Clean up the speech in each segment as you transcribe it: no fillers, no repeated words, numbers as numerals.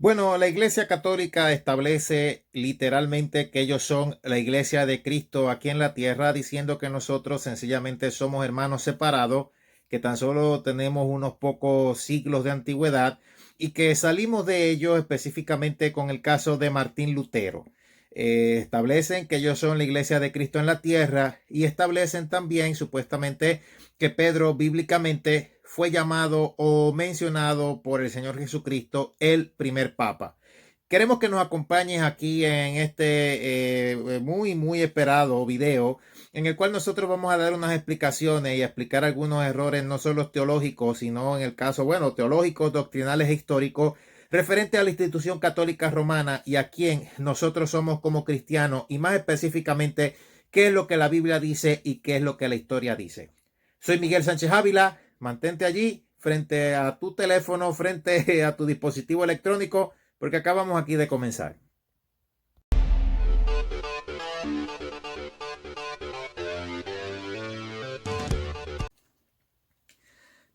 Bueno, la Iglesia Católica establece literalmente que ellos son la Iglesia de Cristo aquí en la tierra, diciendo que nosotros sencillamente somos hermanos separados, que tan solo tenemos unos pocos siglos de antigüedad y que salimos de ello específicamente con el caso de Martín Lutero. Establecen que ellos son la Iglesia de Cristo en la tierra y establecen también supuestamente que Pedro bíblicamente fue llamado o mencionado por el Señor Jesucristo el primer papa. Queremos que nos acompañes aquí en este muy esperado video en el cual nosotros vamos a dar unas explicaciones y a explicar algunos errores no solo teológicos, sino en el caso, teológicos, doctrinales e históricos referente a la institución católica romana y a quién nosotros somos como cristianos y más específicamente qué es lo que la Biblia dice y qué es lo que la historia dice. Soy Miguel Sánchez Ávila, mantente allí frente a tu teléfono, frente a tu dispositivo electrónico, porque acabamos aquí de comenzar.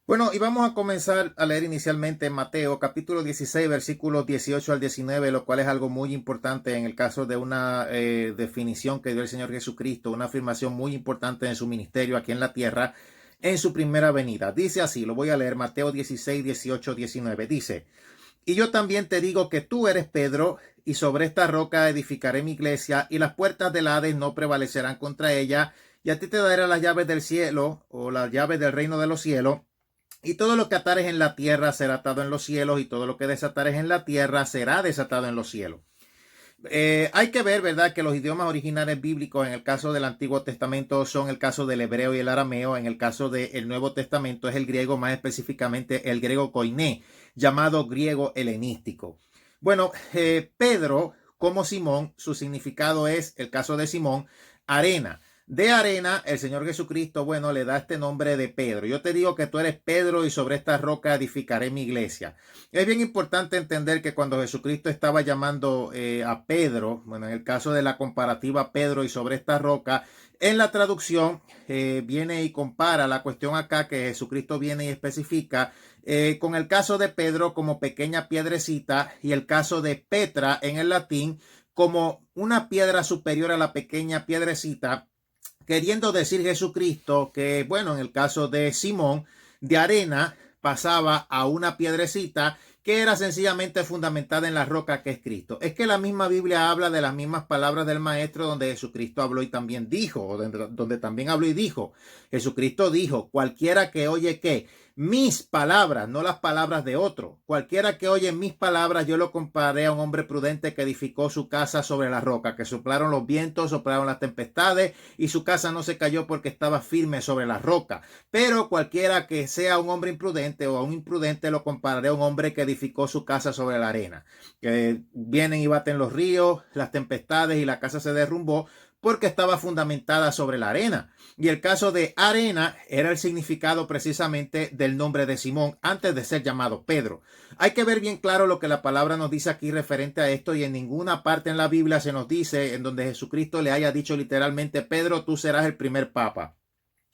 Bueno, y vamos a comenzar a leer inicialmente Mateo capítulo 16, versículos 18 al 19, lo cual es algo muy importante en el caso de una definición que dio el Señor Jesucristo, una afirmación muy importante en su ministerio aquí en la tierra, en su primera venida. Dice así, lo voy a leer, Mateo 16, 18, 19, dice: Y yo también te digo que tú eres Pedro, y sobre esta roca edificaré mi iglesia, y las puertas del Hades no prevalecerán contra ella, y a ti te daré las llaves del cielo, o las llaves del reino de los cielos. Y todo lo que atares en la tierra será atado en los cielos, y todo lo que desatares en la tierra será desatado en los cielos. Hay que ver, ¿verdad?, que los idiomas originales bíblicos en el caso del Antiguo Testamento son el caso del hebreo y el arameo. En el caso del Nuevo Testamento es el griego, más específicamente el griego koiné, llamado griego helenístico. Bueno, Pedro, como Simón, su significado es, el caso de Simón, arena. De arena, el Señor Jesucristo, le da este nombre de Pedro. Yo te digo que tú eres Pedro y sobre esta roca edificaré mi iglesia. Es bien importante entender que cuando Jesucristo estaba llamando a Pedro, en el caso de la comparativa Pedro y sobre esta roca, en la traducción viene y compara la cuestión acá que Jesucristo viene y especifica con el caso de Pedro como pequeña piedrecita y el caso de Petra en el latín como una piedra superior a la pequeña piedrecita, queriendo decir Jesucristo que, en el caso de Simón, de arena pasaba a una piedrecita que era sencillamente fundamentada en la roca que es Cristo. Es que la misma Biblia habla de las mismas palabras del Maestro donde Jesucristo habló y también dijo, o donde también habló y dijo. Jesucristo dijo, cualquiera que oye que mis palabras, no las palabras de otro. Cualquiera que oye mis palabras, yo lo comparé a un hombre prudente que edificó su casa sobre la roca, que soplaron los vientos, soplaron las tempestades y su casa no se cayó porque estaba firme sobre la roca. Pero cualquiera que sea un hombre imprudente o a un imprudente lo compararé a un hombre que edificó su casa sobre la arena. Que vienen y baten los ríos, las tempestades y la casa se derrumbó porque estaba fundamentada sobre la arena. Y el caso de arena era el significado precisamente del nombre de Simón antes de ser llamado Pedro. Hay que ver bien claro lo que la palabra nos dice aquí referente a esto, y en ninguna parte en la Biblia se nos dice en donde Jesucristo le haya dicho literalmente: Pedro, tú serás el primer papa.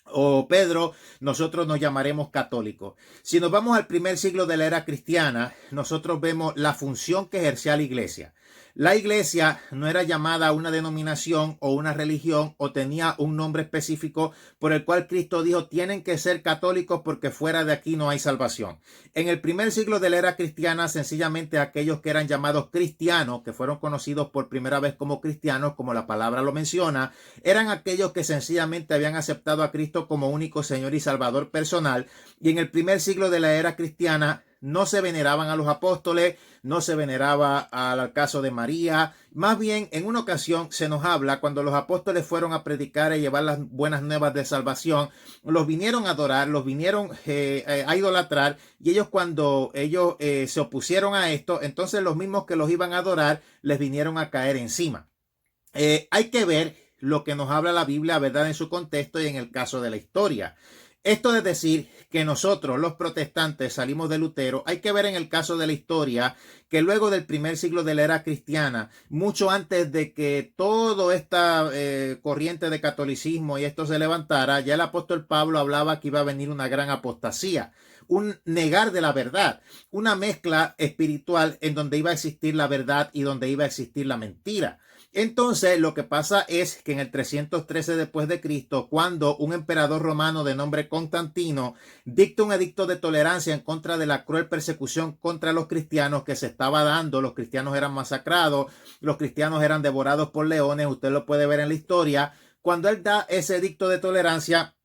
O Pedro, nosotros nos llamaremos católicos. Si nos vamos al primer siglo de la era cristiana, nosotros vemos la función que ejercía la iglesia. La iglesia no era llamada a una denominación o una religión o tenía un nombre específico por el cual Cristo dijo tienen que ser católicos porque fuera de aquí no hay salvación. En el primer siglo de la era cristiana, sencillamente aquellos que eran llamados cristianos, que fueron conocidos por primera vez como cristianos, como la palabra lo menciona, eran aquellos que sencillamente habían aceptado a Cristo como único Señor y Salvador personal. Y en el primer siglo de la era cristiana no se veneraban a los apóstoles, no se veneraba al caso de María. Más bien, en una ocasión se nos habla cuando los apóstoles fueron a predicar y llevar las buenas nuevas de salvación, los vinieron a adorar, los vinieron a idolatrar, y ellos cuando ellos se opusieron a esto, entonces los mismos que los iban a adorar les vinieron a caer encima. Hay que ver lo que nos habla la Biblia, ¿verdad?, en su contexto y en el caso de la historia. Esto es decir, que nosotros los protestantes salimos de Lutero. Hay que ver en el caso de la historia que luego del primer siglo de la era cristiana, mucho antes de que toda esta corriente de catolicismo y esto se levantara, ya el apóstol Pablo hablaba que iba a venir una gran apostasía. un negar de la verdad, una mezcla espiritual en donde iba a existir la verdad y donde iba a existir la mentira. Entonces, lo que pasa es que en el 313 después de Cristo, cuando un emperador romano de nombre Constantino dicta un edicto de tolerancia en contra de la cruel persecución contra los cristianos que se estaba dando, los cristianos eran masacrados, los cristianos eran devorados por leones, usted lo puede ver en la historia. Cuando él da ese edicto de tolerancia,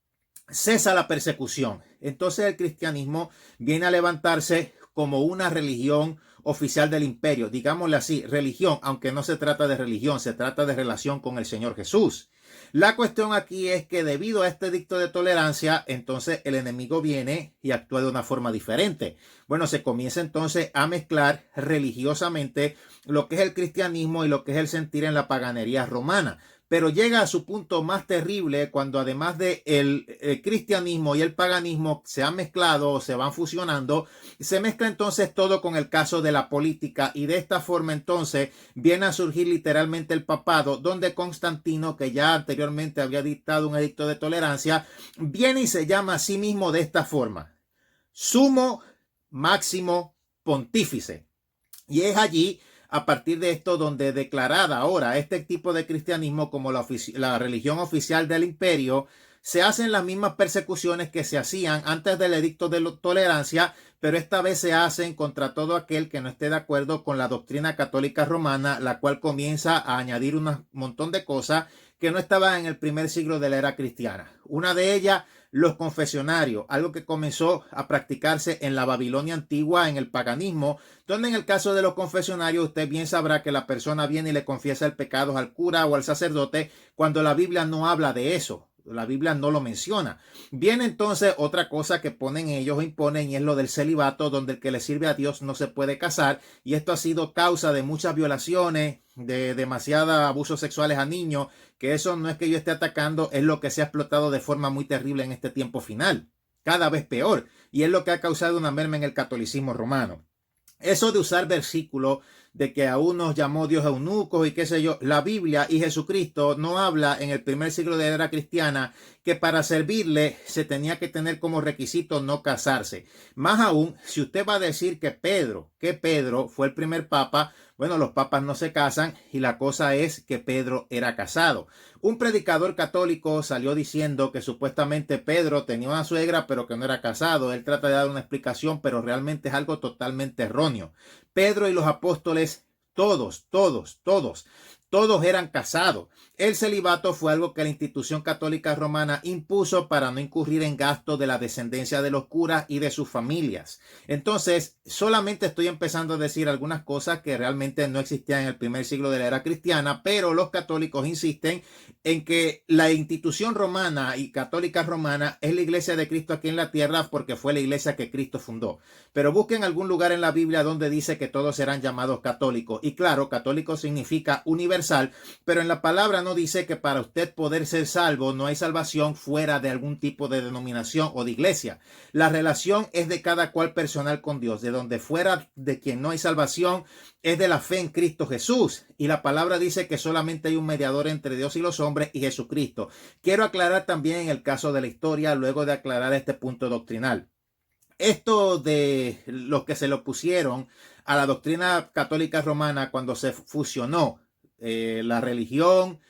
cesa la persecución. Entonces el cristianismo viene a levantarse como una religión oficial del imperio, digámosle así, religión, aunque no se trata de religión, se trata de relación con el Señor Jesús. La cuestión aquí es que debido a este edicto de tolerancia, entonces el enemigo viene y actúa de una forma diferente. Bueno, se comienza entonces a mezclar religiosamente lo que es el cristianismo y lo que es el sentir en la paganería romana. Pero llega a su punto más terrible cuando además de el cristianismo y el paganismo se han mezclado o se van fusionando, se mezcla entonces todo con el caso de la política y de esta forma entonces viene a surgir literalmente el papado, donde Constantino, que ya anteriormente había dictado un edicto de tolerancia, viene y se llama a sí mismo de esta forma: Sumo Máximo Pontífice. Y es allí, a partir de esto, donde declarada ahora este tipo de cristianismo como la religión oficial del imperio, se hacen las mismas persecuciones que se hacían antes del edicto de tolerancia, pero esta vez se hacen contra todo aquel que no esté de acuerdo con la doctrina católica romana, la cual comienza a añadir un montón de cosas que no estaban en el primer siglo de la era cristiana. Una de ellas, los confesionarios, algo que comenzó a practicarse en la Babilonia antigua, en el paganismo, donde en el caso de los confesionarios usted bien sabrá que la persona viene y le confiesa el pecado al cura o al sacerdote, cuando la Biblia no habla de eso. La Biblia no lo menciona. Viene entonces otra cosa que ponen ellos o imponen, y es lo del celibato, donde el que le sirve a Dios no se puede casar, y esto ha sido causa de muchas violaciones, de demasiados abusos sexuales a niños, que eso no es que yo esté atacando, es lo que se ha explotado de forma muy terrible en este tiempo final, cada vez peor, y es lo que ha causado una merma en el catolicismo romano. Eso de usar versículos de que a unos llamó Dios eunucos y qué sé yo, la Biblia y Jesucristo no habla en el primer siglo de la era cristiana que para servirle se tenía que tener como requisito no casarse. Más aún, si usted va a decir que Pedro fue el primer papa, bueno, los papas no se casan y la cosa es que Pedro era casado. Un predicador católico salió diciendo que supuestamente Pedro tenía una suegra pero que no era casado. Él trata de dar una explicación, pero realmente es algo totalmente erróneo. Pedro y los apóstoles, todos eran casados. El celibato fue algo que la institución católica romana impuso para no incurrir en gastos de la descendencia de los curas y de sus familias. Entonces, solamente estoy empezando a decir algunas cosas que realmente no existían en el primer siglo de la era cristiana, pero los católicos insisten en que la institución romana y católica romana es la iglesia de Cristo aquí en la tierra porque fue la iglesia que Cristo fundó. Pero busquen algún lugar en la Biblia donde dice que todos serán llamados católicos. Y claro, católico significa universal, pero en la palabra no dice que para usted poder ser salvo no hay salvación fuera de algún tipo de denominación o de iglesia. La relación es de cada cual personal con Dios, de donde fuera de quien no hay salvación es de la fe en Cristo Jesús. Y la palabra dice que solamente hay un mediador entre Dios y los hombres y Jesucristo. Quiero aclarar también en el caso de la historia, luego de aclarar este punto doctrinal. Esto de los que se lo pusieron a la doctrina católica romana cuando se fusionó la religión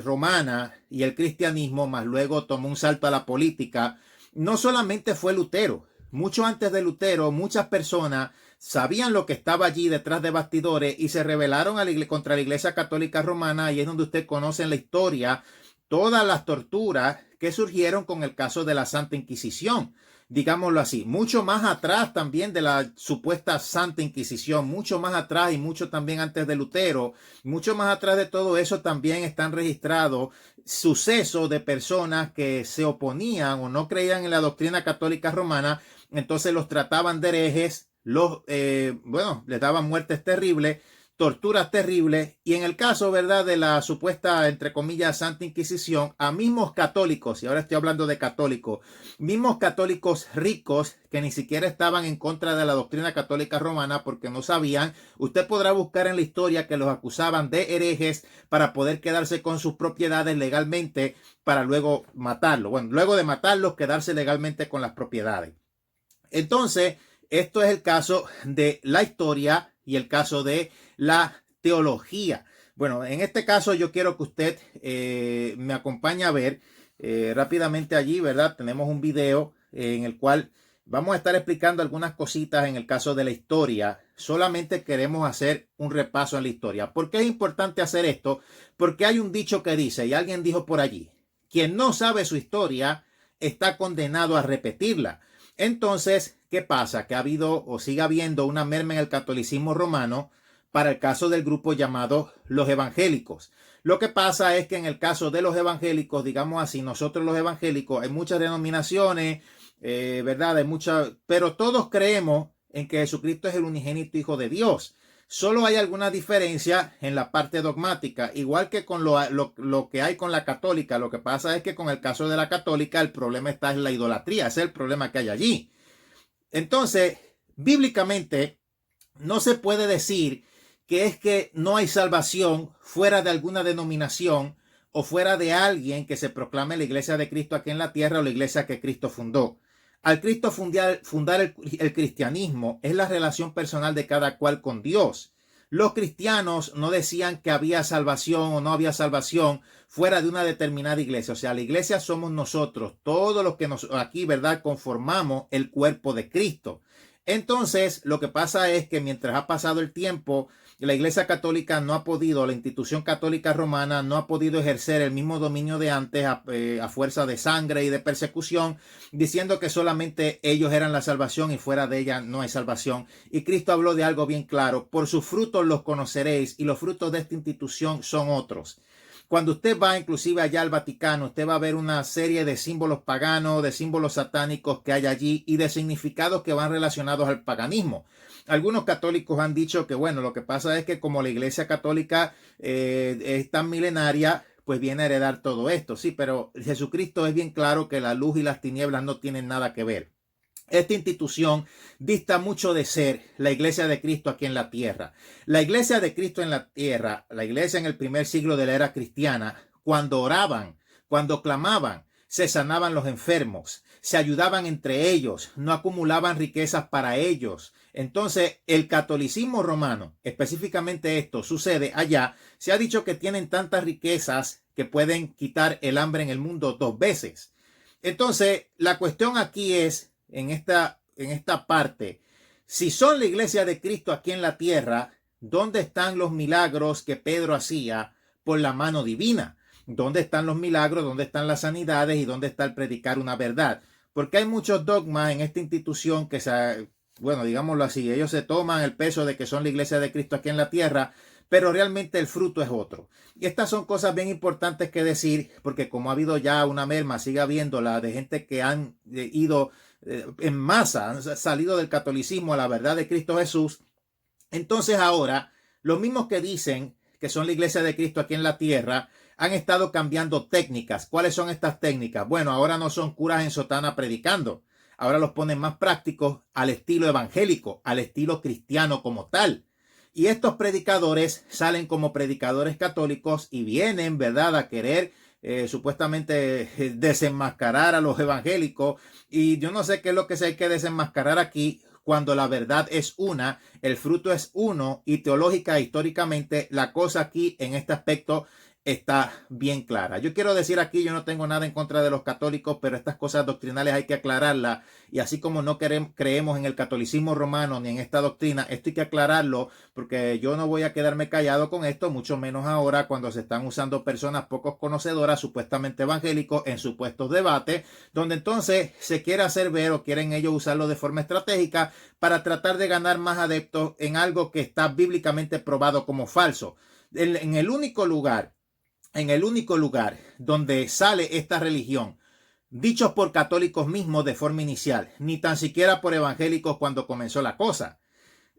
romana y el cristianismo, más luego tomó un salto a la política, no solamente fue Lutero. Mucho antes de Lutero, muchas personas sabían lo que estaba allí detrás de bastidores y se rebelaron contra la Iglesia Católica Romana, y es donde usted conoce en la historia todas las torturas que surgieron con el caso de la Santa Inquisición. Digámoslo así, mucho más atrás también de la supuesta Santa Inquisición, mucho más atrás y mucho también antes de Lutero, mucho más atrás de todo eso también están registrados sucesos de personas que se oponían o no creían en la doctrina católica romana, entonces los trataban de herejes, les daban muertes terribles, torturas terribles, y en el caso, ¿verdad?, de la supuesta, entre comillas, Santa Inquisición, a mismos católicos, y ahora estoy hablando de católicos, mismos católicos ricos que ni siquiera estaban en contra de la doctrina católica romana porque no sabían, usted podrá buscar en la historia que los acusaban de herejes para poder quedarse con sus propiedades legalmente para luego matarlos. Bueno, luego de matarlos, quedarse legalmente con las propiedades. Entonces, esto es el caso de la historia y el caso de la teología. Bueno, en este caso yo quiero que usted me acompañe a ver rápidamente allí, ¿verdad? Tenemos un video en el cual vamos a estar explicando algunas cositas en el caso de la historia. Solamente queremos hacer un repaso en la historia. ¿Por qué es importante hacer esto? Porque hay un dicho que dice, y alguien dijo por allí, quien no sabe su historia está condenado a repetirla. Entonces, ¿qué pasa? Que ha habido o sigue habiendo una merma en el catolicismo romano para el caso del grupo llamado los evangélicos. Lo que pasa es que en el caso de los evangélicos, digamos así, nosotros los evangélicos, hay muchas denominaciones, ¿verdad? Hay muchas, pero todos creemos en que Jesucristo es el unigénito Hijo de Dios. Solo hay alguna diferencia en la parte dogmática, igual que con lo que hay con la católica. Lo que pasa es que con el caso de la católica el problema está en la idolatría, ese es el problema que hay allí. Entonces, bíblicamente no se puede decir que es que no hay salvación fuera de alguna denominación o fuera de alguien que se proclame la iglesia de Cristo aquí en la tierra o la iglesia que Cristo fundó. Al Cristo fundar el cristianismo es la relación personal de cada cual con Dios. Los cristianos no decían que había salvación o no había salvación fuera de una determinada iglesia. O sea, la iglesia somos nosotros, todos los que aquí, ¿verdad?, conformamos el cuerpo de Cristo. Entonces, lo que pasa es que mientras ha pasado el tiempo, la Iglesia Católica no ha podido, la institución católica romana no ha podido ejercer el mismo dominio de antes a fuerza de sangre y de persecución, diciendo que solamente ellos eran la salvación y fuera de ella no hay salvación. Y Cristo habló de algo bien claro: por sus frutos los conoceréis, y los frutos de esta institución son otros. Cuando usted va inclusive allá al Vaticano, usted va a ver una serie de símbolos paganos, de símbolos satánicos que hay allí y de significados que van relacionados al paganismo. Algunos católicos han dicho que, bueno, lo que pasa es que como la Iglesia Católica es tan milenaria, pues viene a heredar todo esto. Sí, pero Jesucristo es bien claro que la luz y las tinieblas no tienen nada que ver. Esta institución dista mucho de ser la iglesia de Cristo aquí en la tierra. La iglesia de Cristo en la tierra, la iglesia en el primer siglo de la era cristiana, cuando oraban, cuando clamaban, se sanaban los enfermos, se ayudaban entre ellos, no acumulaban riquezas para ellos. Entonces, el catolicismo romano, específicamente esto sucede allá, se ha dicho que tienen tantas riquezas que pueden quitar el hambre en el mundo 2 veces. Entonces, la cuestión aquí es, en esta parte, si son la iglesia de Cristo aquí en la tierra, ¿dónde están los milagros que Pedro hacía por la mano divina? ¿Dónde están los milagros? ¿Dónde están las sanidades? ¿Y dónde está el predicar una verdad? Porque hay muchos dogmas en esta institución que bueno, digámoslo así, ellos se toman el peso de que son la iglesia de Cristo aquí en la tierra, pero realmente el fruto es otro. Y estas son cosas bien importantes que decir, porque como ha habido ya una merma, sigue habiéndola, de gente que han ido en masa, han salido del catolicismo a la verdad de Cristo Jesús. Entonces ahora, los mismos que dicen que son la iglesia de Cristo aquí en la tierra, han estado cambiando técnicas. ¿Cuáles son estas técnicas? Bueno, ahora no son curas en sotana predicando. Ahora los ponen más prácticos al estilo evangélico, al estilo cristiano como tal. Y estos predicadores salen como predicadores católicos y vienen, ¿verdad?, a querer supuestamente desenmascarar a los evangélicos. Y yo no sé qué es lo que se hay que desenmascarar aquí, cuando la verdad es una, el fruto es uno, y teológica e históricamente la cosa aquí en este aspecto está bien clara. Yo quiero decir aquí, yo no tengo nada en contra de los católicos, pero estas cosas doctrinales hay que aclararlas, y así como no creemos en el catolicismo romano ni en esta doctrina, esto hay que aclararlo, porque yo no voy a quedarme callado con esto, mucho menos ahora cuando se están usando personas poco conocedoras, supuestamente evangélicos, en supuestos debates, donde entonces se quiere hacer ver o quieren ellos usarlo de forma estratégica para tratar de ganar más adeptos en algo que está bíblicamente probado como falso. En el único lugar donde sale esta religión, dichos por católicos mismos de forma inicial, ni tan siquiera por evangélicos cuando comenzó la cosa,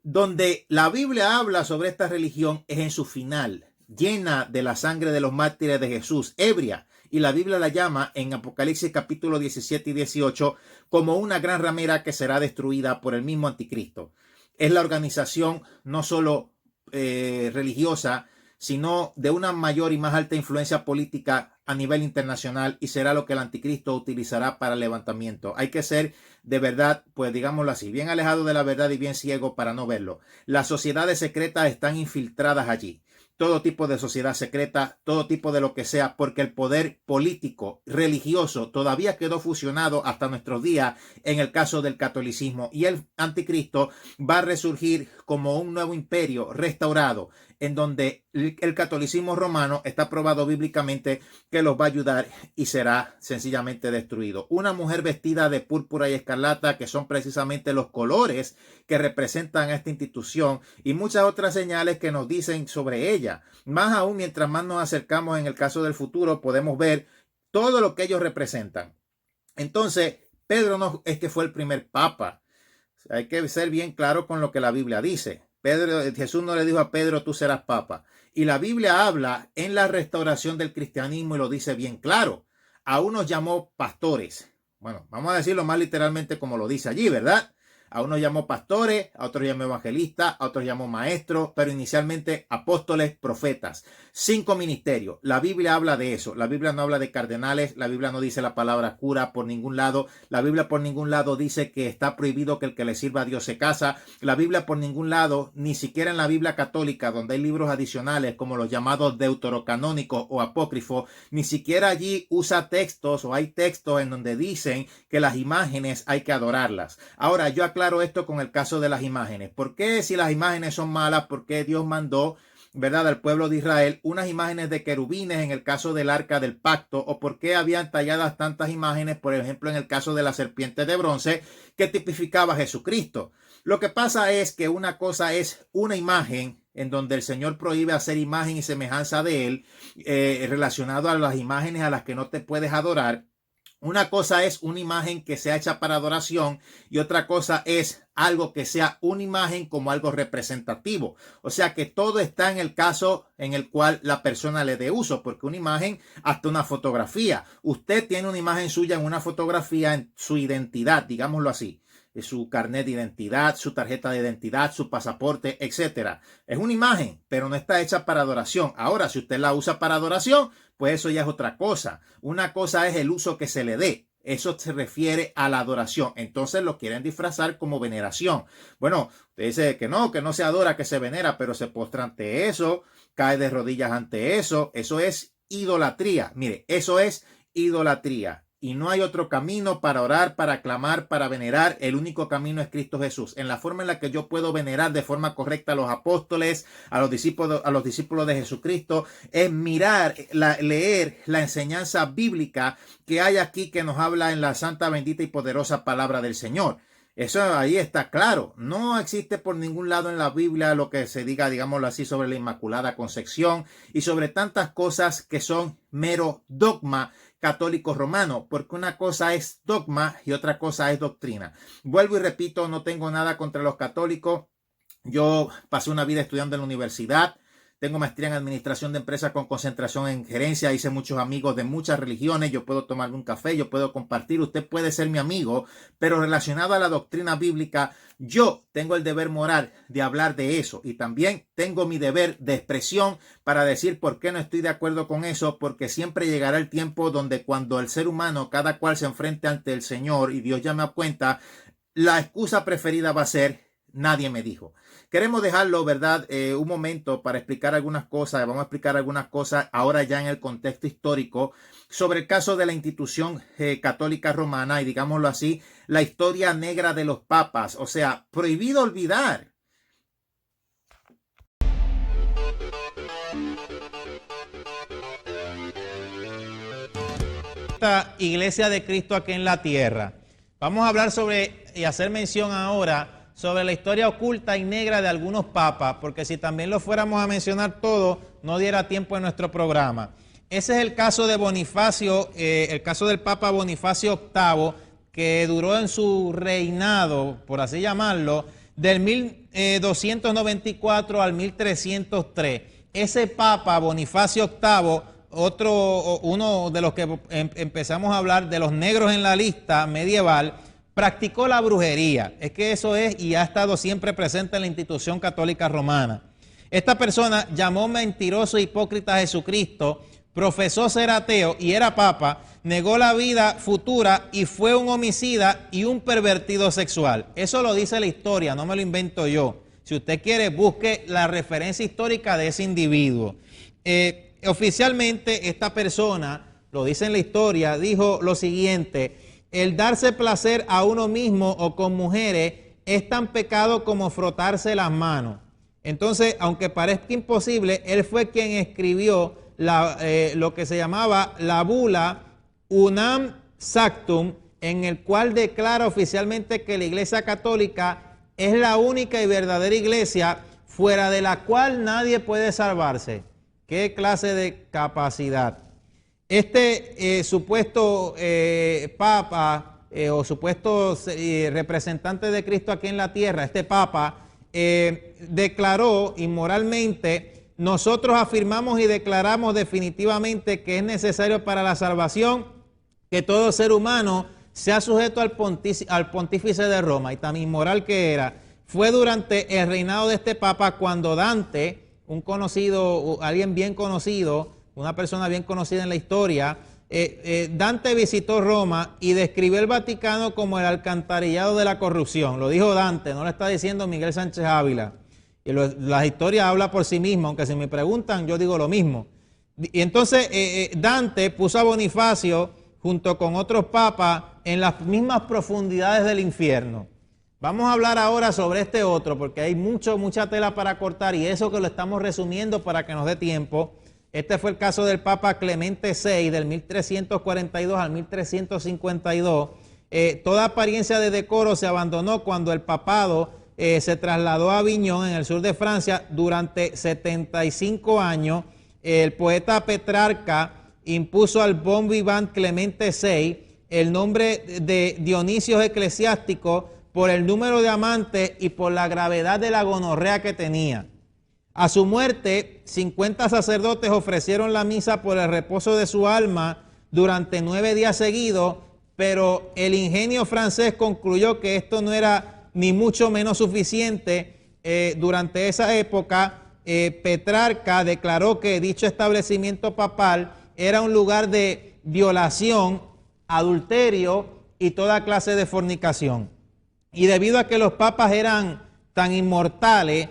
donde la Biblia habla sobre esta religión es en su final, llena de la sangre de los mártires de Jesús, ebria, y la Biblia la llama en Apocalipsis capítulo 17 y 18 como una gran ramera que será destruida por el mismo anticristo. Es la organización no solo religiosa, sino de una mayor y más alta influencia política a nivel internacional, y será lo que el anticristo utilizará para el levantamiento. Hay que ser de verdad, pues digámoslo así, bien alejado de la verdad y bien ciego para no verlo. Las sociedades secretas están infiltradas allí. Todo tipo de sociedad secreta, todo tipo de lo que sea, porque el poder político, religioso, todavía quedó fusionado hasta nuestros días en el caso del catolicismo, y el anticristo va a resurgir como un nuevo imperio restaurado, en donde el catolicismo romano está probado bíblicamente que los va a ayudar y será sencillamente destruido. Una mujer vestida de púrpura y escarlata, que son precisamente los colores que representan a esta institución, y muchas otras señales que nos dicen sobre ella. Más aún, mientras más nos acercamos en el caso del futuro, podemos ver todo lo que ellos representan. Entonces, Pedro no es que fue el primer papa. Hay que ser bien claro con lo que la Biblia dice. Jesús no le dijo a Pedro, tú serás papa. Y la Biblia habla en la restauración del cristianismo y lo dice bien claro. A unos llamó pastores. Bueno, vamos a decirlo más literalmente como lo dice allí, ¿verdad? A unos llamó pastores, a otros llamó evangelistas, a otros llamó maestros, pero inicialmente apóstoles, profetas. 5 ministerios. La Biblia habla de eso. La Biblia no habla de cardenales. La Biblia no dice la palabra cura por ningún lado. La Biblia por ningún lado dice que está prohibido que el que le sirva a Dios se casa. La Biblia por ningún lado, ni siquiera en la Biblia católica, donde hay libros adicionales como los llamados deuterocanónicos o apócrifos, ni siquiera allí usa textos o hay textos en donde dicen que las imágenes hay que adorarlas. Ahora, yo aclaro esto con el caso de las imágenes. ¿Por qué, si las imágenes son malas, por qué Dios mandó, verdad, al pueblo de Israel unas imágenes de querubines en el caso del arca del pacto? ¿O por qué habían talladas tantas imágenes, por ejemplo, en el caso de la serpiente de bronce que tipificaba a Jesucristo? Lo que pasa es que una cosa es una imagen en donde el Señor prohíbe hacer imagen y semejanza de él, relacionado a las imágenes a las que no te puedes adorar. Una cosa es una imagen que sea hecha para adoración y otra cosa es algo que sea una imagen como algo representativo. O sea que todo está en el caso en el cual la persona le dé uso, porque una imagen, hasta una fotografía. Usted tiene una imagen suya en una fotografía, en su identidad, digámoslo así. Su carnet de identidad, su tarjeta de identidad, su pasaporte, etcétera. Es una imagen, pero no está hecha para adoración. Ahora, si usted la usa para adoración, pues eso ya es otra cosa. Una cosa es el uso que se le dé. Eso se refiere a la adoración. Entonces lo quieren disfrazar como veneración. Bueno, usted dice que no se adora, que se venera, pero se postra ante eso, cae de rodillas ante eso. Eso es idolatría. Mire, eso es idolatría. Y no hay otro camino para orar, para clamar, para venerar. El único camino es Cristo Jesús. En la forma en la que yo puedo venerar de forma correcta a los apóstoles, a los discípulos de Jesucristo, es mirar, leer la enseñanza bíblica que hay aquí, que nos habla en la santa, bendita y poderosa palabra del Señor. Eso ahí está claro. No existe por ningún lado en la Biblia lo que se diga, digámoslo así, sobre la Inmaculada Concepción y sobre tantas cosas que son mero dogma católico romano, porque una cosa es dogma y otra cosa es doctrina. Vuelvo y repito, no tengo nada contra los católicos. Yo pasé una vida estudiando en la universidad. Tengo maestría en administración de empresas con concentración en gerencia. Hice muchos amigos de muchas religiones. Yo puedo tomarme un café, yo puedo compartir. Usted puede ser mi amigo, pero relacionado a la doctrina bíblica, yo tengo el deber moral de hablar de eso. Y también tengo mi deber de expresión para decir por qué no estoy de acuerdo con eso, porque siempre llegará el tiempo donde, cuando el ser humano, cada cual se enfrente ante el Señor y Dios llame a cuenta, la excusa preferida va a ser: nadie me dijo. Queremos dejarlo, ¿verdad? Un momento para explicar algunas cosas. Vamos a explicar algunas cosas ahora ya en el contexto histórico sobre el caso de la institución católica romana y, digámoslo así, la historia negra de los papas. O sea, prohibido olvidar. Esta Iglesia de Cristo aquí en la tierra. Vamos a hablar sobre y hacer mención ahora sobre la historia oculta y negra de algunos papas, porque si también lo fuéramos a mencionar todo, no diera tiempo en nuestro programa. Ese es el caso de Bonifacio, el caso del Papa Bonifacio VIII, que duró en su reinado, por así llamarlo, del 1294 al 1303. Ese Papa Bonifacio VIII, uno de los que empezamos a hablar de los negros en la lista medieval, practicó la brujería. Es que eso es y ha estado siempre presente en la institución católica romana. Esta persona llamó mentiroso e hipócrita a Jesucristo, profesó ser ateo y era papa, negó la vida futura y fue un homicida y un pervertido sexual. Eso lo dice la historia, no me lo invento yo. Si usted quiere, busque la referencia histórica de ese individuo. Oficialmente, esta persona, lo dice en la historia, dijo lo siguiente: el darse placer a uno mismo o con mujeres es tan pecado como frotarse las manos. Entonces, aunque parezca imposible, él fue quien escribió lo que se llamaba la bula Unam Sanctum, en el cual declara oficialmente que la Iglesia Católica es la única y verdadera iglesia fuera de la cual nadie puede salvarse. ¿Qué clase de capacidad? Este supuesto papa o supuesto representante de Cristo aquí en la tierra, este papa, declaró inmoralmente: nosotros afirmamos y declaramos definitivamente que es necesario para la salvación que todo ser humano sea sujeto al pontífice de Roma. Y tan inmoral que era. Fue durante el reinado de este papa cuando Dante, un conocido, alguien bien conocido, una persona bien conocida en la historia, Dante visitó Roma y describió el Vaticano como el alcantarillado de la corrupción. Lo dijo Dante, no lo está diciendo Miguel Sánchez Ávila. Y la historia habla por sí misma, aunque si me preguntan yo digo lo mismo. Y entonces Dante puso a Bonifacio junto con otros papas en las mismas profundidades del infierno. Vamos a hablar ahora sobre este otro, porque hay mucha tela para cortar, y eso que lo estamos resumiendo para que nos dé tiempo. Este fue el caso del Papa Clemente VI, del 1342 al 1352. Toda apariencia de decoro se abandonó cuando el papado se trasladó a Aviñón, en el sur de Francia, durante 75 años. El poeta Petrarca impuso al bon vivant Clemente VI el nombre de Dionisio eclesiástico por el número de amantes y por la gravedad de la gonorrea que tenía. A su muerte, 50 sacerdotes ofrecieron la misa por el reposo de su alma durante 9 días seguidos, pero el ingenio francés concluyó que esto no era ni mucho menos suficiente. Durante esa época, Petrarca declaró que dicho establecimiento papal era un lugar de violación, adulterio y toda clase de fornicación. Y debido a que los papas eran tan inmortales,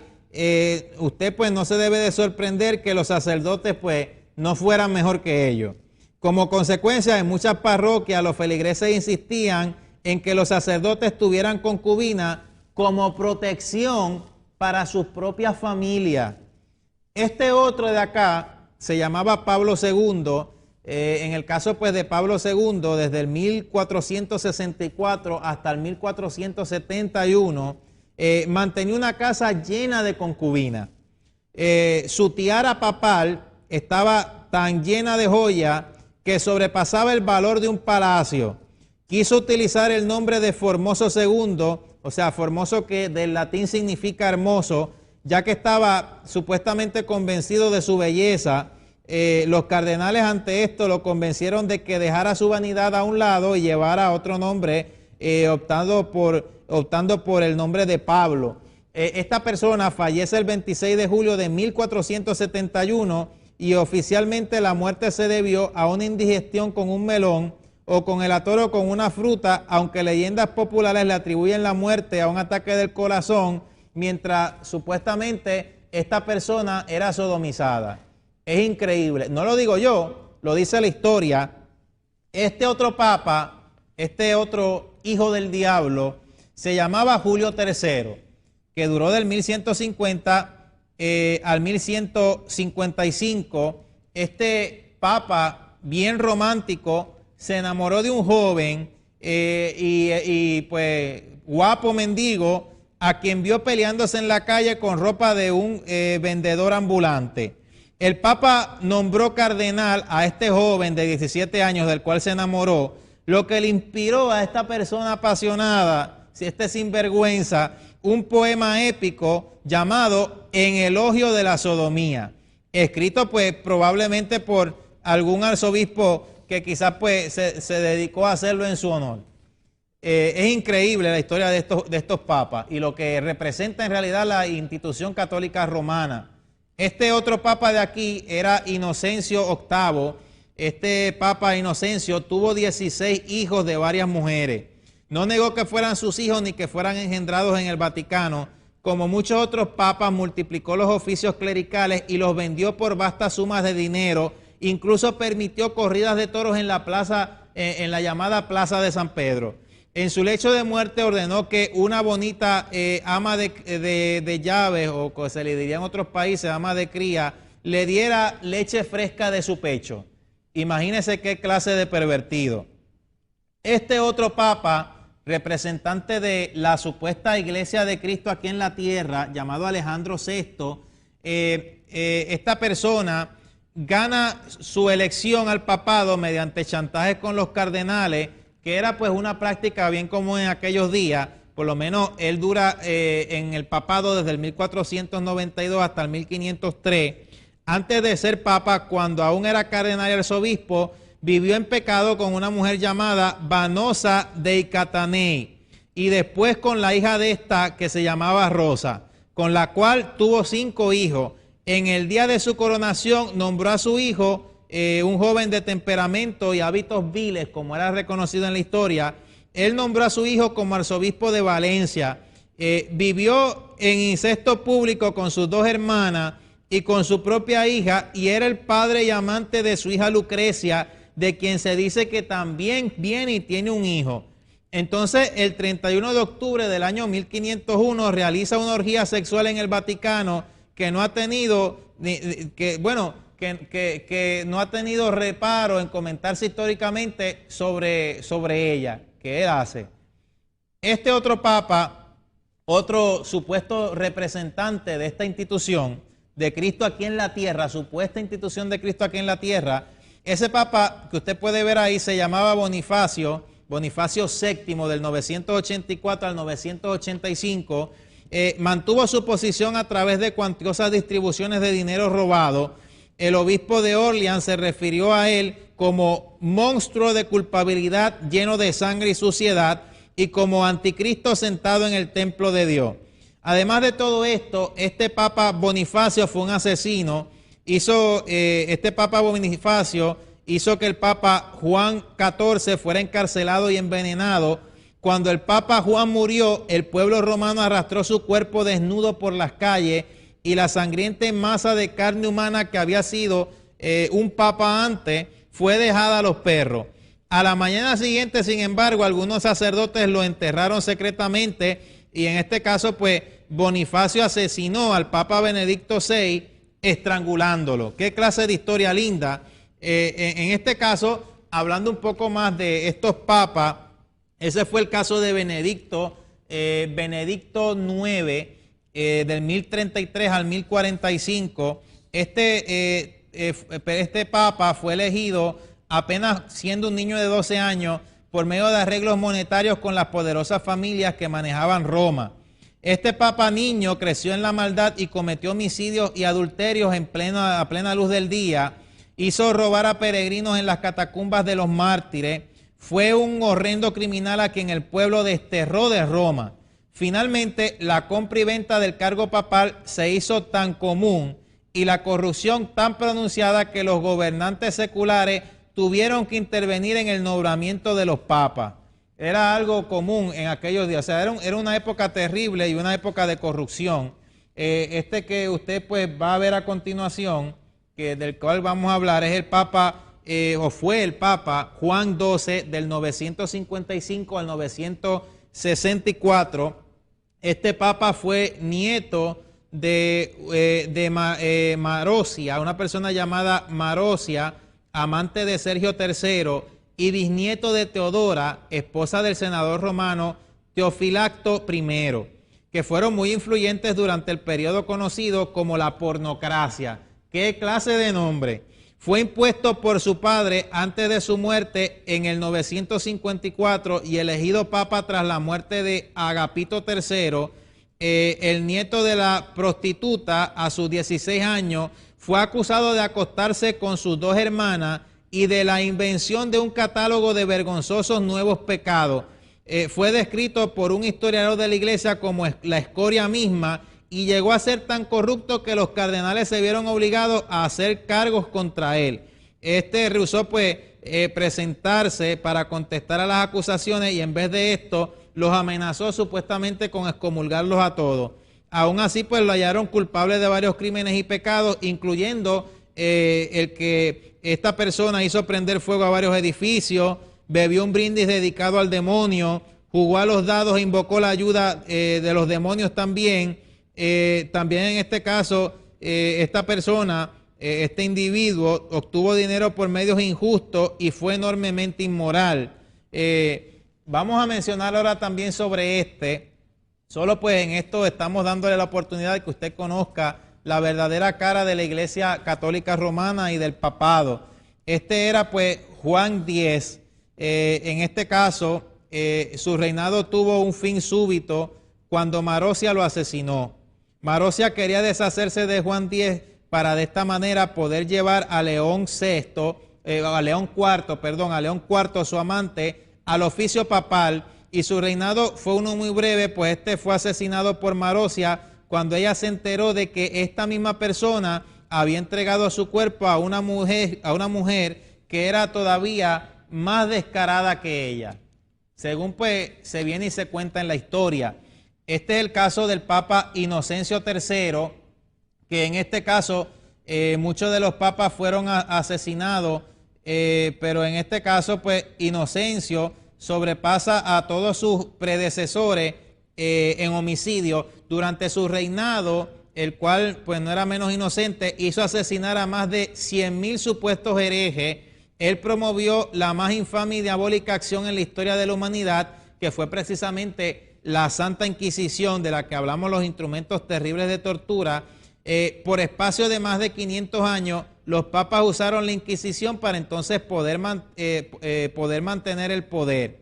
usted pues no se debe de sorprender que los sacerdotes pues no fueran mejor que ellos. Como consecuencia, en muchas parroquias los feligreses insistían en que los sacerdotes tuvieran concubina como protección para sus propias familias. Este otro de acá se llamaba Pablo II. En el caso pues de Pablo II, desde el 1464 hasta el 1471, mantenía una casa llena de concubinas. Su tiara papal estaba tan llena de joyas que sobrepasaba el valor de un palacio. Quiso utilizar el nombre de Formoso II, o sea, Formoso, que del latín significa hermoso, ya que estaba supuestamente convencido de su belleza. Los cardenales ante esto lo convencieron de que dejara su vanidad a un lado y llevara otro nombre, optando por el nombre de Pablo. Esta persona fallece el 26 de julio de 1471 y oficialmente la muerte se debió a una indigestión con un melón o con el atoro con una fruta, aunque leyendas populares le atribuyen la muerte a un ataque del corazón, mientras supuestamente esta persona era sodomizada. Es increíble, no lo digo yo, lo dice la historia. Este otro papa, este otro hijo del diablo, se llamaba Julio III, que duró del 1150 al 1155. Este papa, bien romántico, se enamoró de un joven pues guapo mendigo, a quien vio peleándose en la calle con ropa de un vendedor ambulante. El Papa nombró cardenal a este joven de 17 años del cual se enamoró, lo que le inspiró a esta persona apasionada, este sinvergüenza, un poema épico llamado En elogio de la sodomía, escrito pues probablemente por algún arzobispo que quizás pues se dedicó a hacerlo en su honor. Es increíble la historia de estos papas y lo que representa en realidad la institución católica romana. Este otro papa de aquí era Inocencio VIII. Este papa Inocencio tuvo 16 hijos de varias mujeres. No negó que fueran sus hijos ni que fueran engendrados en el Vaticano. Como muchos otros papas, multiplicó los oficios clericales y los vendió por vastas sumas de dinero. Incluso permitió corridas de toros en la plaza, en la llamada Plaza de San Pedro. En su lecho de muerte ordenó que una bonita ama de llaves, o como se le diría en otros países, ama de cría, le diera leche fresca de su pecho. Imagínense qué clase de pervertido. Este otro papa, representante de la supuesta Iglesia de Cristo aquí en la tierra, llamado Alejandro VI, esta persona gana su elección al papado mediante chantajes con los cardenales, que era pues una práctica bien común en aquellos días. Por lo menos él dura en el papado desde el 1492 hasta el 1503. Antes de ser papa, cuando aún era cardenal y arzobispo, vivió en pecado con una mujer llamada Vanosa dei Catanei, y después con la hija de esta que se llamaba Rosa, con la cual tuvo 5 hijos. En el día de su coronación nombró a su hijo, un joven de temperamento y hábitos viles, como era reconocido en la historia. Él nombró a su hijo como arzobispo de Valencia. Vivió en incesto público con sus 2 hermanas y con su propia hija, y era el padre y amante de su hija Lucrecia, de quien se dice que también viene y tiene un hijo. Entonces, el 31 de octubre del año 1501 realiza una orgía sexual en el Vaticano que no ha tenido, que no ha tenido reparo en comentarse históricamente sobre ella, que él hace. Este otro papa, otro supuesto representante de esta institución de Cristo aquí en la tierra, supuesta institución de Cristo aquí en la tierra, ese papa que usted puede ver ahí se llamaba Bonifacio VII, del 984 al 985, mantuvo su posición a través de cuantiosas distribuciones de dinero robado. El obispo de Orleans se refirió a él como monstruo de culpabilidad lleno de sangre y suciedad, y como anticristo sentado en el templo de Dios. Además de todo esto, este papa Bonifacio fue un asesino. Este papa Bonifacio hizo que el papa Juan XIV fuera encarcelado y envenenado. Cuando el papa Juan murió, el pueblo romano arrastró su cuerpo desnudo por las calles, y la sangrienta masa de carne humana que había sido un papa antes fue dejada a los perros. A la mañana siguiente, sin embargo, algunos sacerdotes lo enterraron secretamente, y en este caso, pues, Bonifacio asesinó al papa Benedicto VI estrangulándolo. Qué clase de historia linda. En este caso, hablando un poco más de estos papas, ese fue el caso de Benedicto IX, del 1033 al 1045. Este papa fue elegido apenas siendo un niño de 12 años por medio de arreglos monetarios con las poderosas familias que manejaban Roma. Este papa niño creció en la maldad y cometió homicidios y adulterios a plena luz del día. Hizo robar a peregrinos en las catacumbas de los mártires. Fue un horrendo criminal a quien el pueblo desterró de Roma. Finalmente, la compra y venta del cargo papal se hizo tan común y la corrupción tan pronunciada que los gobernantes seculares tuvieron que intervenir en el nombramiento de los papas. Era algo común en aquellos días. O sea, era una época terrible y una época de corrupción. Que usted pues va a ver a continuación, del cual vamos a hablar, es el papa, fue el papa Juan XII, del 955 al 964. Este papa fue nieto de Marosia, una persona llamada Marosia, amante de Sergio III, y bisnieto de Teodora, esposa del senador romano Teofilacto I, que fueron muy influyentes durante el periodo conocido como la pornocracia. ¿Qué clase de nombre? Fue impuesto por su padre antes de su muerte en el 954 y elegido papa tras la muerte de Agapito III. El nieto de la prostituta, a sus 16 años, fue acusado de acostarse con sus 2 hermanas y de la invención de un catálogo de vergonzosos nuevos pecados. Fue descrito por un historiador de la iglesia como la escoria misma y llegó a ser tan corrupto que los cardenales se vieron obligados a hacer cargos contra él. Rehusó pues presentarse para contestar a las acusaciones y en vez de esto los amenazó supuestamente con excomulgarlos a todos. Aún así pues lo hallaron culpable de varios crímenes y pecados, incluyendo el que esta persona hizo prender fuego a varios edificios, bebió un brindis dedicado al demonio, jugó a los dados e invocó la ayuda de los demonios también. También en este caso, esta persona, este individuo, obtuvo dinero por medios injustos y fue enormemente inmoral. Vamos a mencionar ahora también sobre solo pues en esto estamos dándole la oportunidad de que usted conozca la verdadera cara de la Iglesia Católica Romana y del papado. Era pues Juan X. En este caso, su reinado tuvo un fin súbito cuando Marozia lo asesinó. Marozia quería deshacerse de Juan X para de esta manera poder llevar a León IV, su amante, al oficio papal, y su reinado fue uno muy breve, pues fue asesinado por Marozia cuando ella se enteró de que esta misma persona había entregado su cuerpo a una mujer que era todavía más descarada que ella. Según pues se viene y se cuenta en la historia. Este es el caso del Papa Inocencio III, que en este caso muchos de los papas fueron asesinados, pero en este caso pues Inocencio sobrepasa a todos sus predecesores en homicidio. Durante su reinado, el cual pues no era menos inocente, hizo asesinar a más de 100,000 supuestos herejes. Él promovió la más infame y diabólica acción en la historia de la humanidad, que fue precisamente la Santa Inquisición, de la que hablamos, los instrumentos terribles de tortura. Por espacio de más de 500 años, los papas usaron la Inquisición para entonces poder mantener el poder.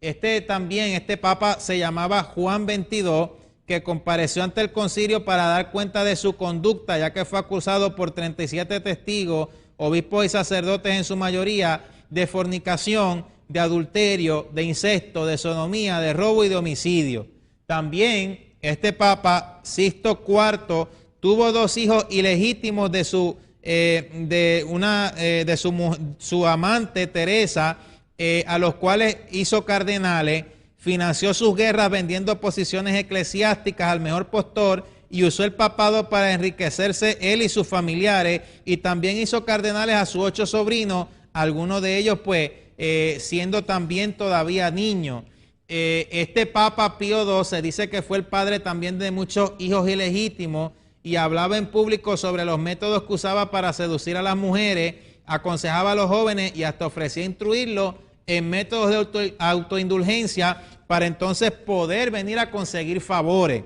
Este papa se llamaba Juan XXII, que compareció ante el concilio para dar cuenta de su conducta, ya que fue acusado por 37 testigos, obispos y sacerdotes en su mayoría, de fornicación, de adulterio, de incesto, de sodomía, de robo y de homicidio. También este papa, Sixto IV, tuvo 2 hijos ilegítimos de su amante Teresa, a los cuales hizo cardenales, financió sus guerras vendiendo posiciones eclesiásticas al mejor postor y usó el papado para enriquecerse él y sus familiares, y también hizo cardenales a sus 8 sobrinos, algunos de ellos pues siendo también todavía niños. Este Papa Pío XII se dice que fue el padre también de muchos hijos ilegítimos y hablaba en público sobre los métodos que usaba para seducir a las mujeres, aconsejaba a los jóvenes y hasta ofrecía instruirlos en métodos de autoindulgencia para entonces poder venir a conseguir favores.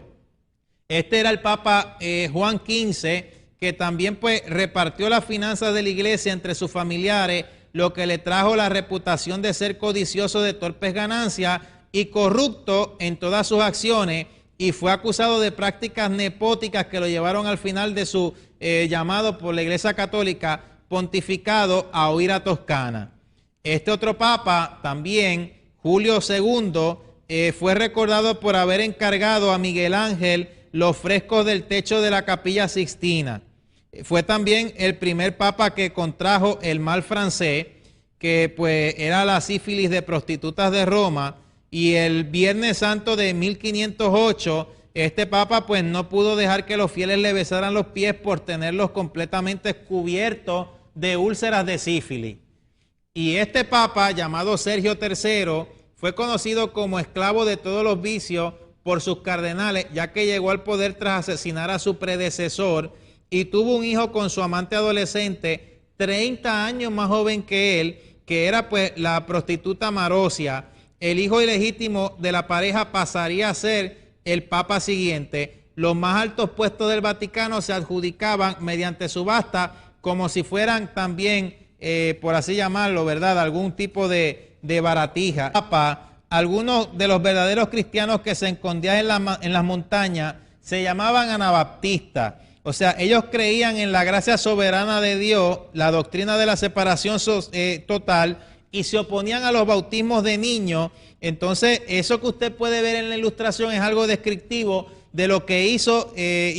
Era el Papa Juan XV, que también pues repartió las finanzas de la iglesia entre sus familiares, lo que le trajo la reputación de ser codicioso de torpes ganancias y corrupto en todas sus acciones, y fue acusado de prácticas nepóticas que lo llevaron al final de su llamado por la Iglesia Católica pontificado a huir a Toscana. Otro papa también, Julio II, fue recordado por haber encargado a Miguel Ángel los frescos del techo de la Capilla Sixtina. Fue también el primer papa que contrajo el mal francés, que pues era la sífilis de prostitutas de Roma, y el Viernes Santo de 1508, este papa pues no pudo dejar que los fieles le besaran los pies por tenerlos completamente cubiertos de úlceras de sífilis. Y este papa, llamado Sergio III, fue conocido como esclavo de todos los vicios por sus cardenales, ya que llegó al poder tras asesinar a su predecesor y tuvo un hijo con su amante adolescente 30 años más joven que él, que era pues la prostituta Marozia. El hijo ilegítimo de la pareja pasaría a ser el papa siguiente. Los más altos puestos del Vaticano se adjudicaban mediante subasta, como si fueran también, por así llamarlo, ¿verdad?, algún tipo de baratija. Algunos de los verdaderos cristianos que se escondían en las montañas se llamaban anabaptistas. O sea, ellos creían en la gracia soberana de Dios, la doctrina de la separación total, y se oponían a los bautismos de niños. Entonces, eso que usted puede ver en la ilustración es algo descriptivo de lo que hizo el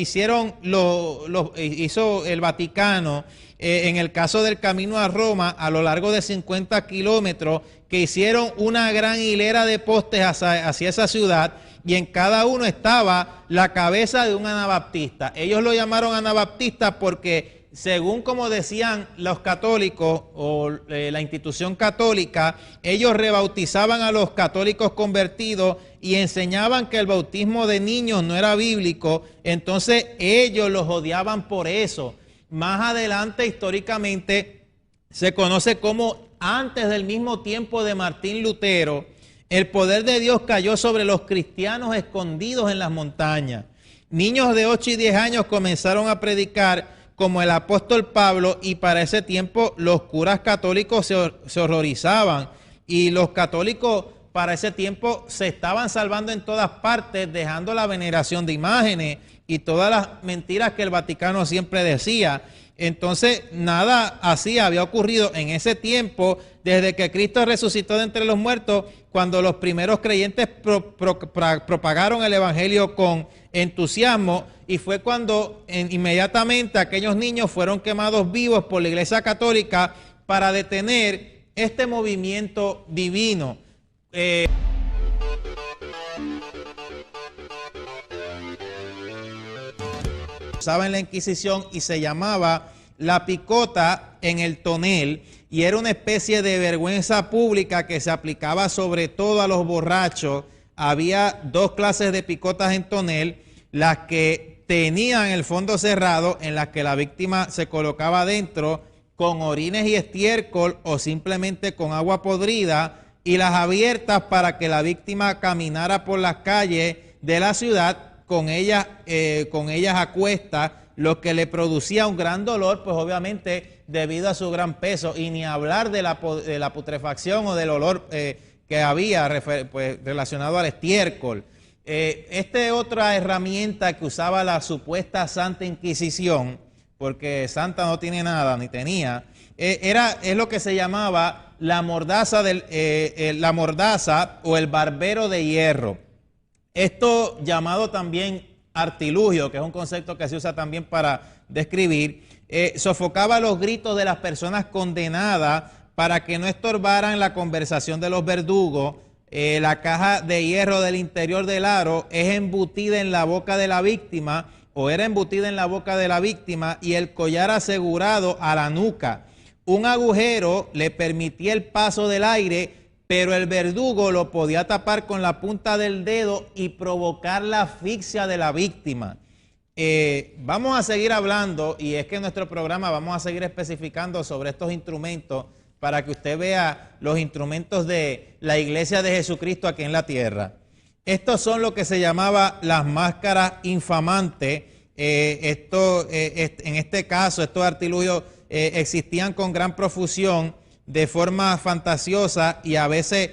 Vaticano en el caso del camino a Roma a lo largo de 50 kilómetros, que hicieron una gran hilera de postes hacia esa ciudad, y en cada uno estaba la cabeza de un anabaptista. Ellos lo llamaron anabaptista porque, según como decían los católicos o la institución católica, ellos rebautizaban a los católicos convertidos y enseñaban que el bautismo de niños no era bíblico. Entonces ellos los odiaban por eso. Más adelante, históricamente, se conoce como antes del mismo tiempo de Martín Lutero, el poder de Dios cayó sobre los cristianos escondidos en las montañas. Niños de 8 y 10 años comenzaron a predicar como el apóstol Pablo, y para ese tiempo los curas católicos se horrorizaban, y los católicos para ese tiempo se estaban salvando en todas partes, dejando la veneración de imágenes y todas las mentiras que el Vaticano siempre decía. Entonces, nada así había ocurrido en ese tiempo, desde que Cristo resucitó de entre los muertos, cuando los primeros creyentes propagaron el evangelio con entusiasmo, y fue cuando inmediatamente aquellos niños fueron quemados vivos por la Iglesia Católica para detener este movimiento divino. Usaba en la Inquisición y se llamaba la picota en el tonel, y era una especie de vergüenza pública que se aplicaba sobre todo a los borrachos. Había dos clases de picotas en tonel: las que tenían el fondo cerrado, en las que la víctima se colocaba dentro con orines y estiércol o simplemente con agua podrida, y las abiertas para que la víctima caminara por las calles de la ciudad con ellas a cuestas, lo que le producía un gran dolor, pues obviamente debido a su gran peso, y ni hablar de la putrefacción o del olor que había relacionado al estiércol. Esta es otra herramienta que usaba la supuesta Santa Inquisición, porque santa no tiene nada, ni tenía, es lo que se llamaba la mordaza o el barbero de hierro. Esto, llamado también artilugio, que es un concepto que se usa también para describir, sofocaba los gritos de las personas condenadas para que no estorbaran la conversación de los verdugos. La caja de hierro del interior del aro es embutida en la boca de la víctima, o era embutida en la boca de la víctima, y el collar asegurado a la nuca. Un agujero le permitía el paso del aire, pero el verdugo lo podía tapar con la punta del dedo y provocar la asfixia de la víctima. Vamos a seguir hablando, y es que en nuestro programa vamos a seguir especificando sobre estos instrumentos para que usted vea los instrumentos de la Iglesia de Jesucristo aquí en la tierra. Estos son lo que se llamaba las máscaras infamantes. En este caso, estos artilugios existían con gran profusión, de forma fantasiosa y a veces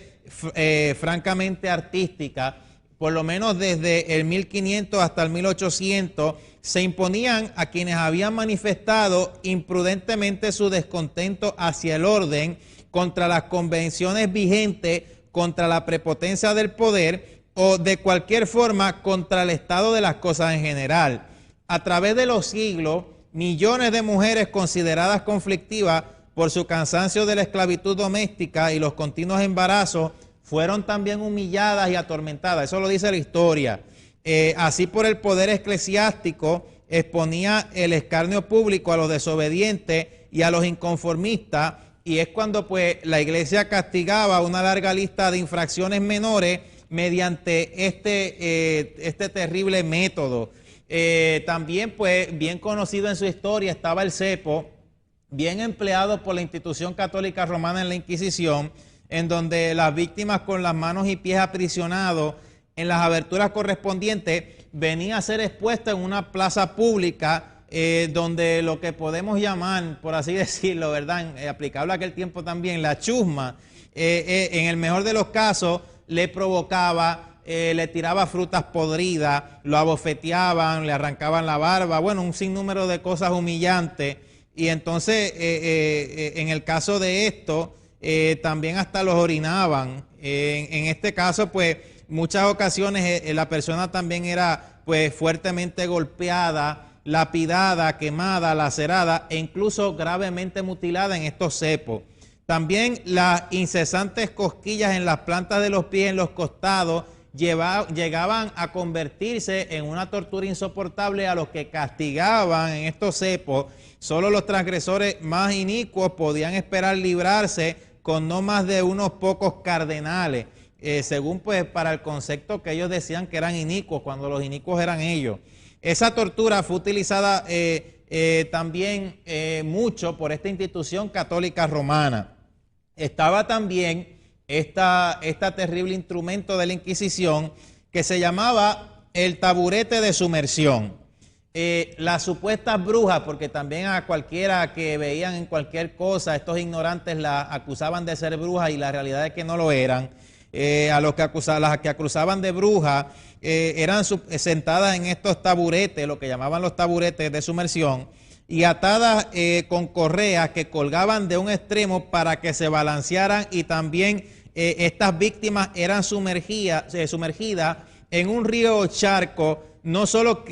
francamente artística. Por lo menos desde el 1500 hasta el 1800 se imponían a quienes habían manifestado imprudentemente su descontento hacia el orden, contra las convenciones vigentes, contra la prepotencia del poder, o de cualquier forma contra el estado de las cosas en general. A través de los siglos, millones de mujeres consideradas conflictivas por su cansancio de la esclavitud doméstica y los continuos embarazos fueron también humilladas y atormentadas. Eso lo dice la historia. Así, por el poder eclesiástico, exponía el escarnio público a los desobedientes y a los inconformistas, y es cuando pues la Iglesia castigaba una larga lista de infracciones menores mediante este terrible método. También, pues, bien conocido en su historia estaba el cepo, bien empleado por la institución católica romana en la Inquisición, en donde las víctimas, con las manos y pies aprisionados en las aberturas correspondientes, venían a ser expuestas en una plaza pública, donde lo que podemos llamar, por así decirlo, ¿verdad?, aplicable a aquel tiempo también, la chusma, en el mejor de los casos, le provocaba, le tiraba frutas podridas, lo abofeteaban, le arrancaban la barba, bueno, un sinnúmero de cosas humillantes. Y entonces, en el caso de esto, también hasta los orinaban. En este caso, pues, muchas ocasiones la persona también era pues fuertemente golpeada, lapidada, quemada, lacerada e incluso gravemente mutilada en estos cepos. También las incesantes cosquillas en las plantas de los pies, en los costados, llegaban a convertirse en una tortura insoportable a los que castigaban en estos cepos. Solo los transgresores más inicuos podían esperar librarse con no más de unos pocos cardenales, según pues para el concepto que ellos decían que eran inicuos, cuando los inicuos eran ellos. Esa tortura fue utilizada también mucho por esta institución católica romana. Estaba también esta terrible instrumento de la Inquisición que se llamaba el taburete de sumersión. Las supuestas brujas, porque también a cualquiera que veían en cualquier cosa, estos ignorantes la acusaban de ser brujas y la realidad es que no lo eran. A los que las que acusaban de brujas eran sentadas en estos taburetes, lo que llamaban los taburetes de sumersión, y atadas con correas que colgaban de un extremo para que se balancearan, y también estas víctimas eran sumergidas en un río o charco. No solo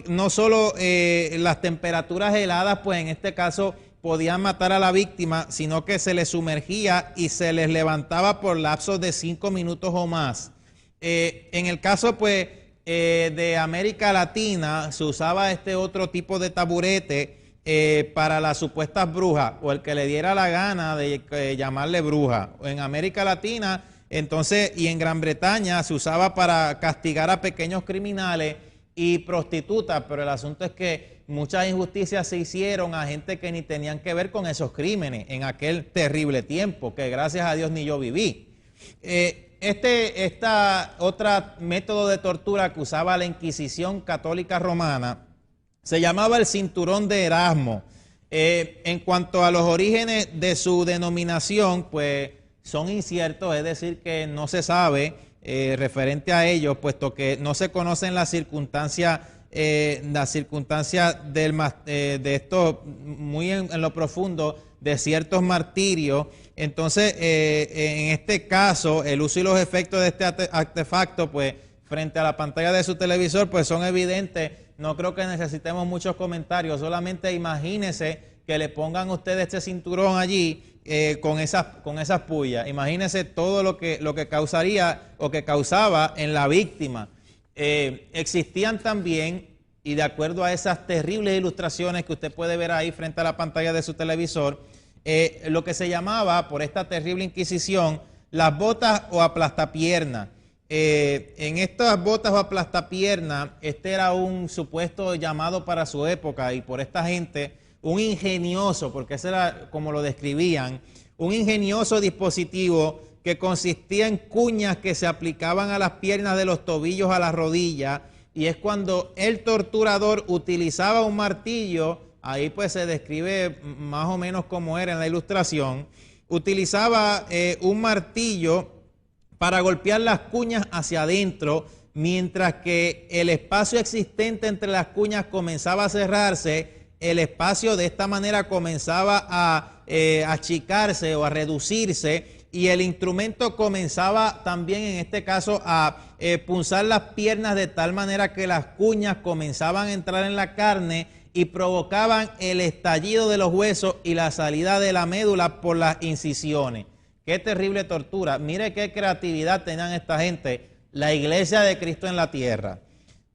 las temperaturas heladas, pues en este caso podían matar a la víctima, sino que se les sumergía y se les levantaba por lapsos de 5 minutos o más. En el caso pues de América Latina se usaba este otro tipo de taburete para las supuestas brujas, o el que le diera la gana de llamarle bruja. En América Latina, entonces, y en Gran Bretaña se usaba para castigar a pequeños criminales y prostitutas, pero el asunto es que muchas injusticias se hicieron a gente que ni tenían que ver con esos crímenes en aquel terrible tiempo, que gracias a Dios ni yo viví. Esta otra método de tortura que usaba la Inquisición católica romana se llamaba el cinturón de Erasmo. En cuanto a los orígenes de su denominación, pues son inciertos, es decir, que no se sabe referente a ellos, puesto que no se conocen las circunstancias de esto muy en lo profundo de ciertos martirios. Entonces, en este caso, el uso y los efectos de este artefacto, pues, frente a la pantalla de su televisor, pues son evidentes. No creo que necesitemos muchos comentarios, solamente imagínense que le pongan ustedes este cinturón allí con esas pullas. Imagínense todo lo que causaría o que causaba en la víctima. Existían también, y de acuerdo a esas terribles ilustraciones que usted puede ver ahí frente a la pantalla de su televisor, lo que se llamaba, por esta terrible inquisición, las botas o aplastapiernas. En estas botas o aplastapiernas, este era un supuesto llamado para su época, y por esta gente, un ingenioso, porque ese era como lo describían, un ingenioso dispositivo que consistía en cuñas que se aplicaban a las piernas de los tobillos a las rodillas, y es cuando el torturador utilizaba un martillo. Ahí pues se describe más o menos como era en la ilustración. Utilizaba un martillo para golpear las cuñas hacia adentro, mientras que el espacio existente entre las cuñas comenzaba a cerrarse. El espacio de esta manera comenzaba a achicarse o a reducirse, y el instrumento comenzaba también en este caso a punzar las piernas de tal manera que las cuñas comenzaban a entrar en la carne y provocaban el estallido de los huesos y la salida de la médula por las incisiones. Qué terrible tortura. Mire qué creatividad tenían esta gente, la Iglesia de Cristo en la tierra.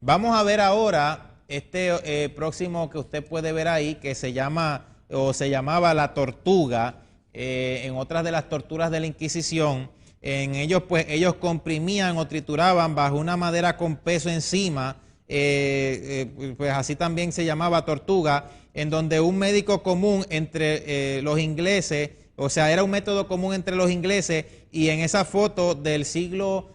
Vamos a ver ahora este próximo que usted puede ver ahí, que se llama o se llamaba la tortuga. En otras de las torturas de la Inquisición, en ellos pues ellos comprimían o trituraban bajo una madera con peso encima, pues así también se llamaba tortuga, en donde un médico común entre los ingleses, o sea, era un método común entre los ingleses, y en esa foto del siglo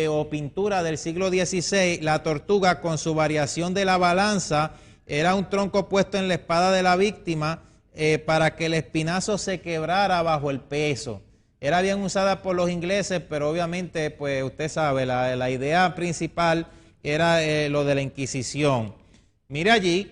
o pintura del siglo XVI, la tortuga con su variación de la balanza era un tronco puesto en la espada de la víctima para que el espinazo se quebrara bajo el peso. Era bien usada por los ingleses, pero obviamente, pues usted sabe, la idea principal era lo de la Inquisición. Mire allí,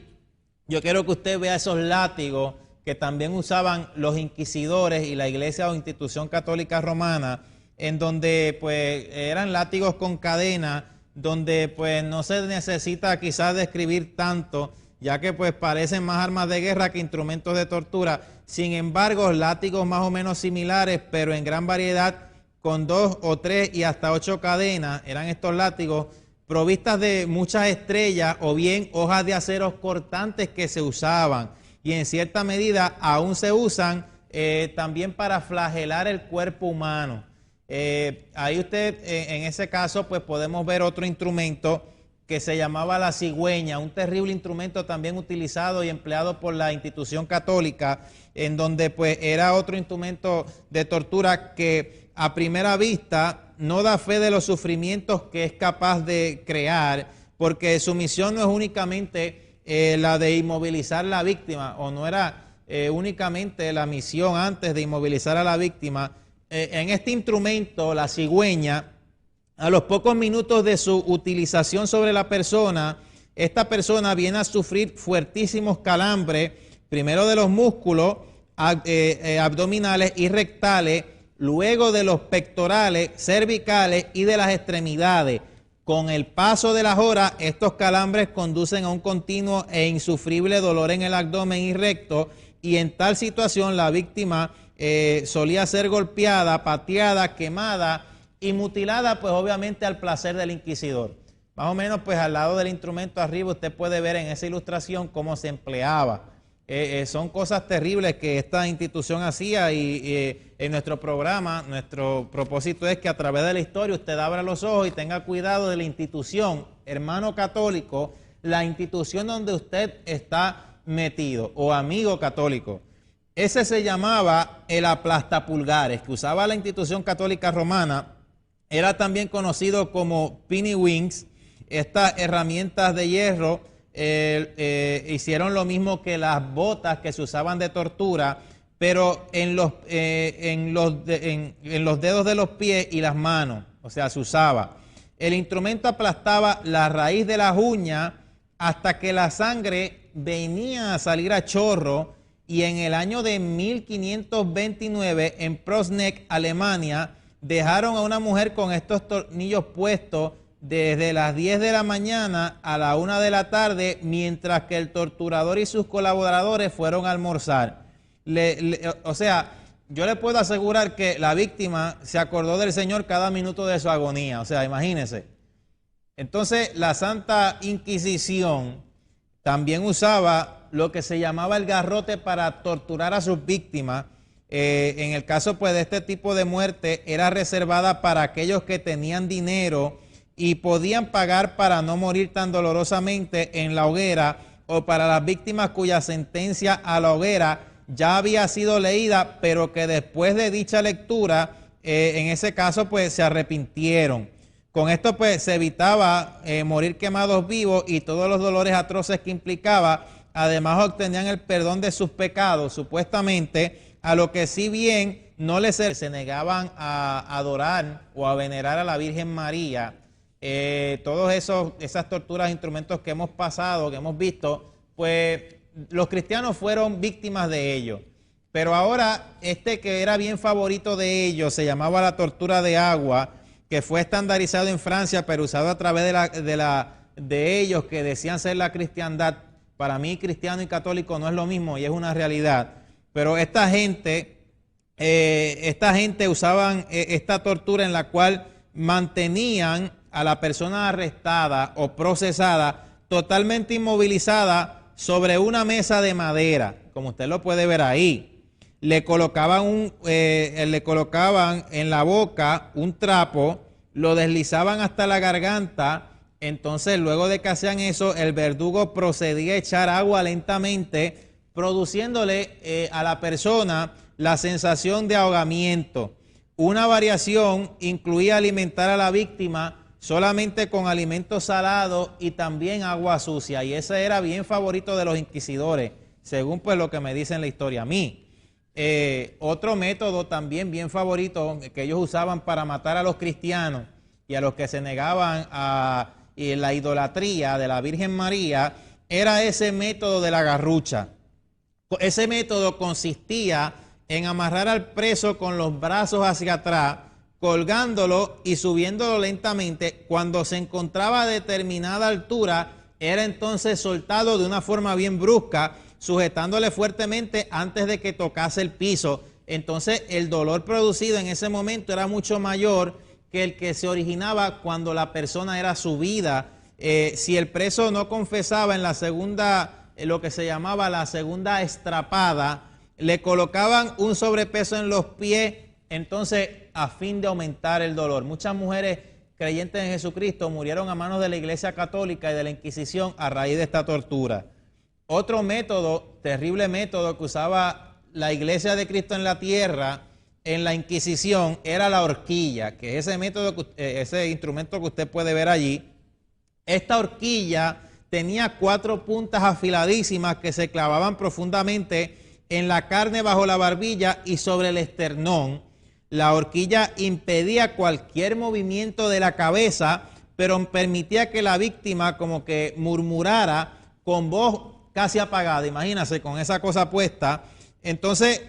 yo quiero que usted vea esos látigos que también usaban los inquisidores y la Iglesia o institución católica romana, en donde pues eran látigos con cadena donde pues no se necesita quizás describir tanto, ya que pues parecen más armas de guerra que instrumentos de tortura. Sin embargo, látigos más o menos similares, pero en gran variedad, con 2 o 3 y hasta 8 cadenas, eran estos látigos provistas de muchas estrellas o bien hojas de acero cortantes que se usaban, y en cierta medida aún se usan también para flagelar el cuerpo humano. Ahí usted, en ese caso, pues podemos ver otro instrumento que se llamaba la cigüeña, un terrible instrumento también utilizado y empleado por la institución católica, en donde pues era otro instrumento de tortura que a primera vista no da fe de los sufrimientos que es capaz de crear, porque su misión no es únicamente la de inmovilizar a la víctima, o no era únicamente la misión antes de inmovilizar a la víctima. En este instrumento, la cigüeña, a los pocos minutos de su utilización sobre la persona, esta persona viene a sufrir fuertísimos calambres, primero de los músculos abdominales y rectales, luego de los pectorales, cervicales y de las extremidades. Con el paso de las horas, estos calambres conducen a un continuo e insufrible dolor en el abdomen y recto, y en tal situación la víctima solía ser golpeada, pateada, quemada y mutilada, pues obviamente al placer del inquisidor. Más o menos, pues al lado del instrumento arriba usted puede ver en esa ilustración cómo se empleaba. Son cosas terribles que esta institución hacía, y en nuestro programa, nuestro propósito es que a través de la historia usted abra los ojos y tenga cuidado de la institución, hermano católico, la institución donde usted está metido, o amigo católico. Ese se llamaba el aplastapulgares, que usaba la institución católica romana. Era también conocido como Pinny-Wings. Estas herramientas de hierro hicieron lo mismo que las botas que se usaban de tortura, pero en los dedos de los pies y las manos, o sea, se usaba. El instrumento aplastaba la raíz de las uñas hasta que la sangre venía a salir a chorro, y en el año de 1529 en Prosneck, Alemania, dejaron a una mujer con estos tornillos puestos desde las 10 de la mañana a la 1 de la tarde, mientras que el torturador y sus colaboradores fueron a almorzar. O sea, yo le puedo asegurar que la víctima se acordó del Señor cada minuto de su agonía. O sea, imagínense. Entonces, la Santa Inquisición también usaba lo que se llamaba el garrote para torturar a sus víctimas. En el caso pues de este tipo de muerte, era reservada para aquellos que tenían dinero y podían pagar para no morir tan dolorosamente en la hoguera, o para las víctimas cuya sentencia a la hoguera ya había sido leída, pero que después de dicha lectura, en ese caso pues se arrepintieron. Con esto pues se evitaba morir quemados vivos y todos los dolores atroces que implicaba. Además obtenían el perdón de sus pecados, supuestamente, a lo que si bien no les se negaban a adorar o a venerar a la Virgen María. Todos esas torturas, instrumentos que hemos pasado, que hemos visto, pues los cristianos fueron víctimas de ello. Pero ahora, este que era bien favorito de ellos, se llamaba la tortura de agua, que fue estandarizado en Francia, pero usado a través de ellos que decían ser la cristiandad. Para mí, cristiano y católico no es lo mismo, y es una realidad. Pero esta gente usaban esta tortura, en la cual mantenían a la persona arrestada o procesada totalmente inmovilizada sobre una mesa de madera, como usted lo puede ver ahí. Le colocaban en la boca un trapo, lo deslizaban hasta la garganta. Entonces, luego de que hacían eso, el verdugo procedía a echar agua lentamente, produciéndole a la persona la sensación de ahogamiento. Una variación incluía alimentar a la víctima solamente con alimentos salados y también agua sucia, y ese era bien favorito de los inquisidores, según pues lo que me dice en la historia a mí. Otro método también bien favorito que ellos usaban para matar a los cristianos y a los que se negaban a la idolatría de la Virgen María era ese método de la garrucha. Ese método consistía en amarrar al preso con los brazos hacia atrás, colgándolo y subiéndolo lentamente. Cuando se encontraba a determinada altura, era entonces soltado de una forma bien brusca, sujetándole fuertemente antes de que tocase el piso. Entonces el dolor producido en ese momento era mucho mayor que el que se originaba cuando la persona era subida. Si el preso no confesaba en la segunda, lo que se llamaba la segunda estrapada, le colocaban un sobrepeso en los pies, entonces a fin de aumentar el dolor. Muchas mujeres creyentes en Jesucristo murieron a manos de la Iglesia Católica y de la Inquisición a raíz de esta tortura. Otro método, terrible método que usaba la Iglesia de Cristo en la tierra en la Inquisición, era la horquilla, que es ese método, ese instrumento que usted puede ver allí. Esta horquilla tenía 4 puntas afiladísimas que se clavaban profundamente en la carne bajo la barbilla y sobre el esternón. La horquilla impedía cualquier movimiento de la cabeza, pero permitía que la víctima como que murmurara con voz casi apagada. Imagínense con esa cosa puesta. Entonces,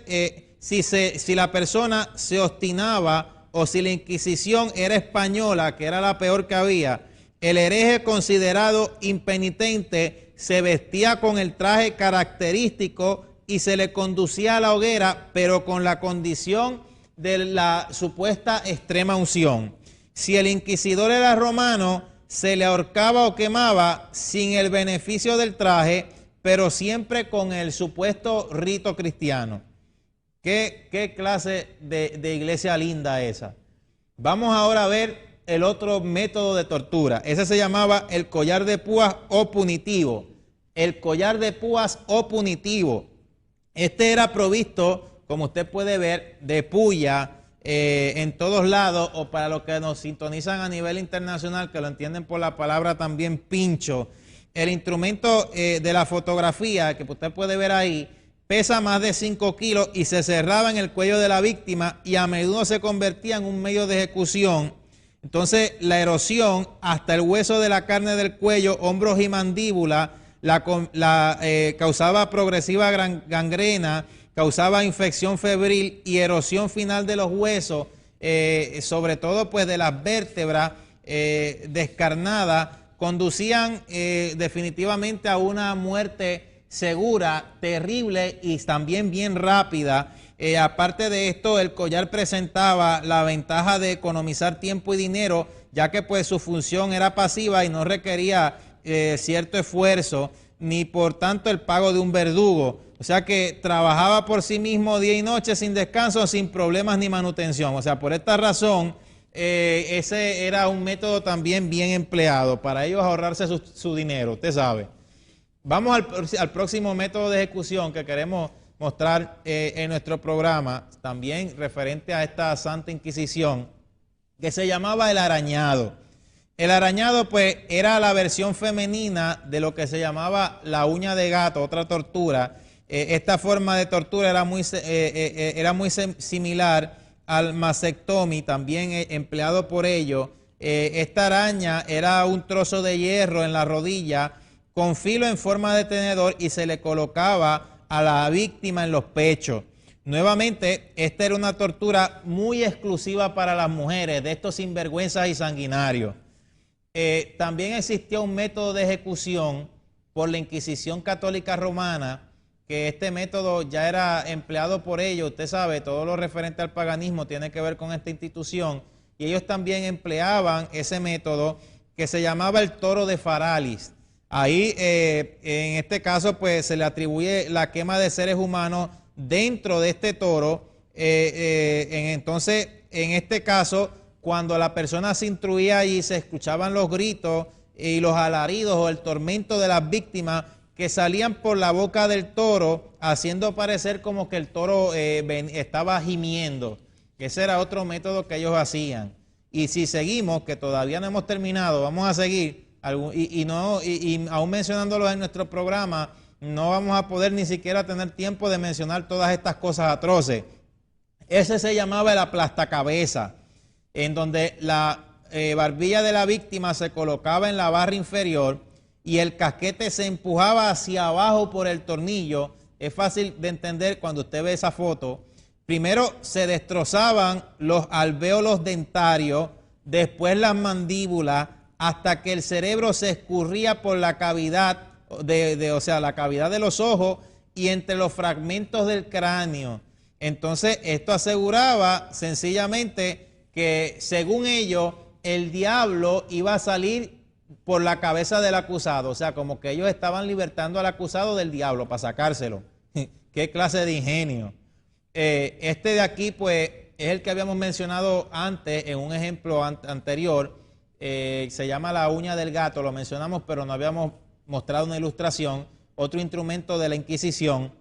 si la persona se obstinaba o si la Inquisición era española, que era la peor que había, el hereje considerado impenitente se vestía con el traje característico y se le conducía a la hoguera, pero con la condición de la supuesta extrema unción. Si el inquisidor era romano, se le ahorcaba o quemaba sin el beneficio del traje, pero siempre con el supuesto rito cristiano. ¿Qué clase de iglesia linda esa? Vamos ahora a ver el otro método de tortura. Ese se llamaba el collar de púas o punitivo. El collar de púas o punitivo. Este era provisto, como usted puede ver, de puya en todos lados, o para los que nos sintonizan a nivel internacional, que lo entienden por la palabra también pincho. El instrumento de la fotografía que usted puede ver ahí pesa más de 5 kilos y se cerraba en el cuello de la víctima y a menudo se convertía en un medio de ejecución. Entonces la erosión hasta el hueso de la carne del cuello, hombros y mandíbula causaba progresiva gangrena, causaba infección febril y erosión final de los huesos, sobre todo pues de las vértebras descarnadas, conducían definitivamente a una muerte segura, terrible y también bien rápida. Aparte de esto, el collar presentaba la ventaja de economizar tiempo y dinero, ya que pues su función era pasiva y no requería cierto esfuerzo, ni por tanto el pago de un verdugo. O sea que trabajaba por sí mismo día y noche sin descanso, sin problemas ni manutención. O sea, por esta razón, ese era un método también bien empleado para ellos ahorrarse su dinero, usted sabe. Vamos al próximo método de ejecución que queremos mostrar en nuestro programa, también referente a esta Santa Inquisición, que se llamaba el arañado. El arañado pues era la versión femenina de lo que se llamaba la uña de gato, otra tortura. Esta forma de tortura era muy similar al mastectomía, también empleado por ellos. Esta araña era un trozo de hierro en la rodilla con filo en forma de tenedor y se le colocaba a la víctima en los pechos. Nuevamente, esta era una tortura muy exclusiva para las mujeres, de estos sinvergüenzas y sanguinarios. También existía un método de ejecución por la Inquisición Católica Romana, que este método ya era empleado por ellos. Usted sabe, todo lo referente al paganismo tiene que ver con esta institución, y ellos también empleaban ese método que se llamaba el toro de Faralis. Ahí, en este caso, pues se le atribuye la quema de seres humanos dentro de este toro. Entonces, en este caso, cuando la persona se instruía y se escuchaban los gritos y los alaridos o el tormento de las víctimas que salían por la boca del toro, haciendo parecer como que el toro estaba gimiendo. Ese era otro método que ellos hacían. Y si seguimos, que todavía no hemos terminado, vamos a seguir. Y aún mencionándolos en nuestro programa, no vamos a poder ni siquiera tener tiempo de mencionar todas estas cosas atroces. Ese se llamaba el aplastacabeza, en donde la barbilla de la víctima se colocaba en la barra inferior y el casquete se empujaba hacia abajo por el tornillo. Es fácil de entender cuando usted ve esa foto. Primero se destrozaban los alvéolos dentarios, después las mandíbulas, hasta que el cerebro se escurría por la cavidad, o sea, la cavidad de los ojos y entre los fragmentos del cráneo. Entonces, esto aseguraba sencillamente que, según ellos, el diablo iba a salir por la cabeza del acusado. O sea, como que ellos estaban libertando al acusado del diablo para sacárselo. ¿Qué clase de ingenio? Este de aquí, pues, es el que habíamos mencionado antes en un ejemplo anterior. Se llama la uña del gato, lo mencionamos, pero no habíamos mostrado una ilustración. Otro instrumento de la Inquisición.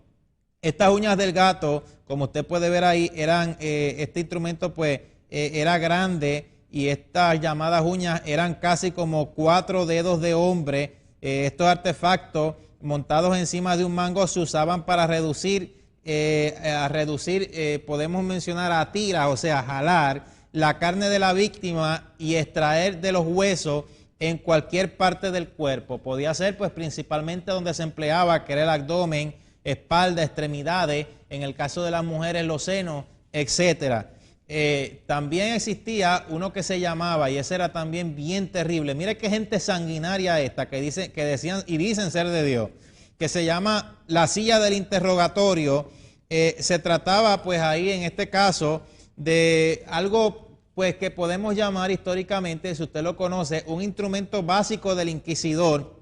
Estas uñas del gato, como usted puede ver ahí, eran, este instrumento pues era grande y estas llamadas uñas eran casi como 4 dedos de hombre. Estos artefactos montados encima de un mango se usaban para reducir, podemos mencionar a tiras, o sea, jalar la carne de la víctima y extraer de los huesos en cualquier parte del cuerpo. Podía ser pues principalmente donde se empleaba, que era el abdomen, espalda, extremidades, en el caso de las mujeres los senos, etcétera. También existía uno que se llamaba, y ese era también bien terrible, mire qué gente sanguinaria esta, que decían y dicen ser de Dios, que se llama la silla del interrogatorio. Se trataba pues ahí en este caso de algo pues que podemos llamar históricamente, si usted lo conoce, un instrumento básico del inquisidor.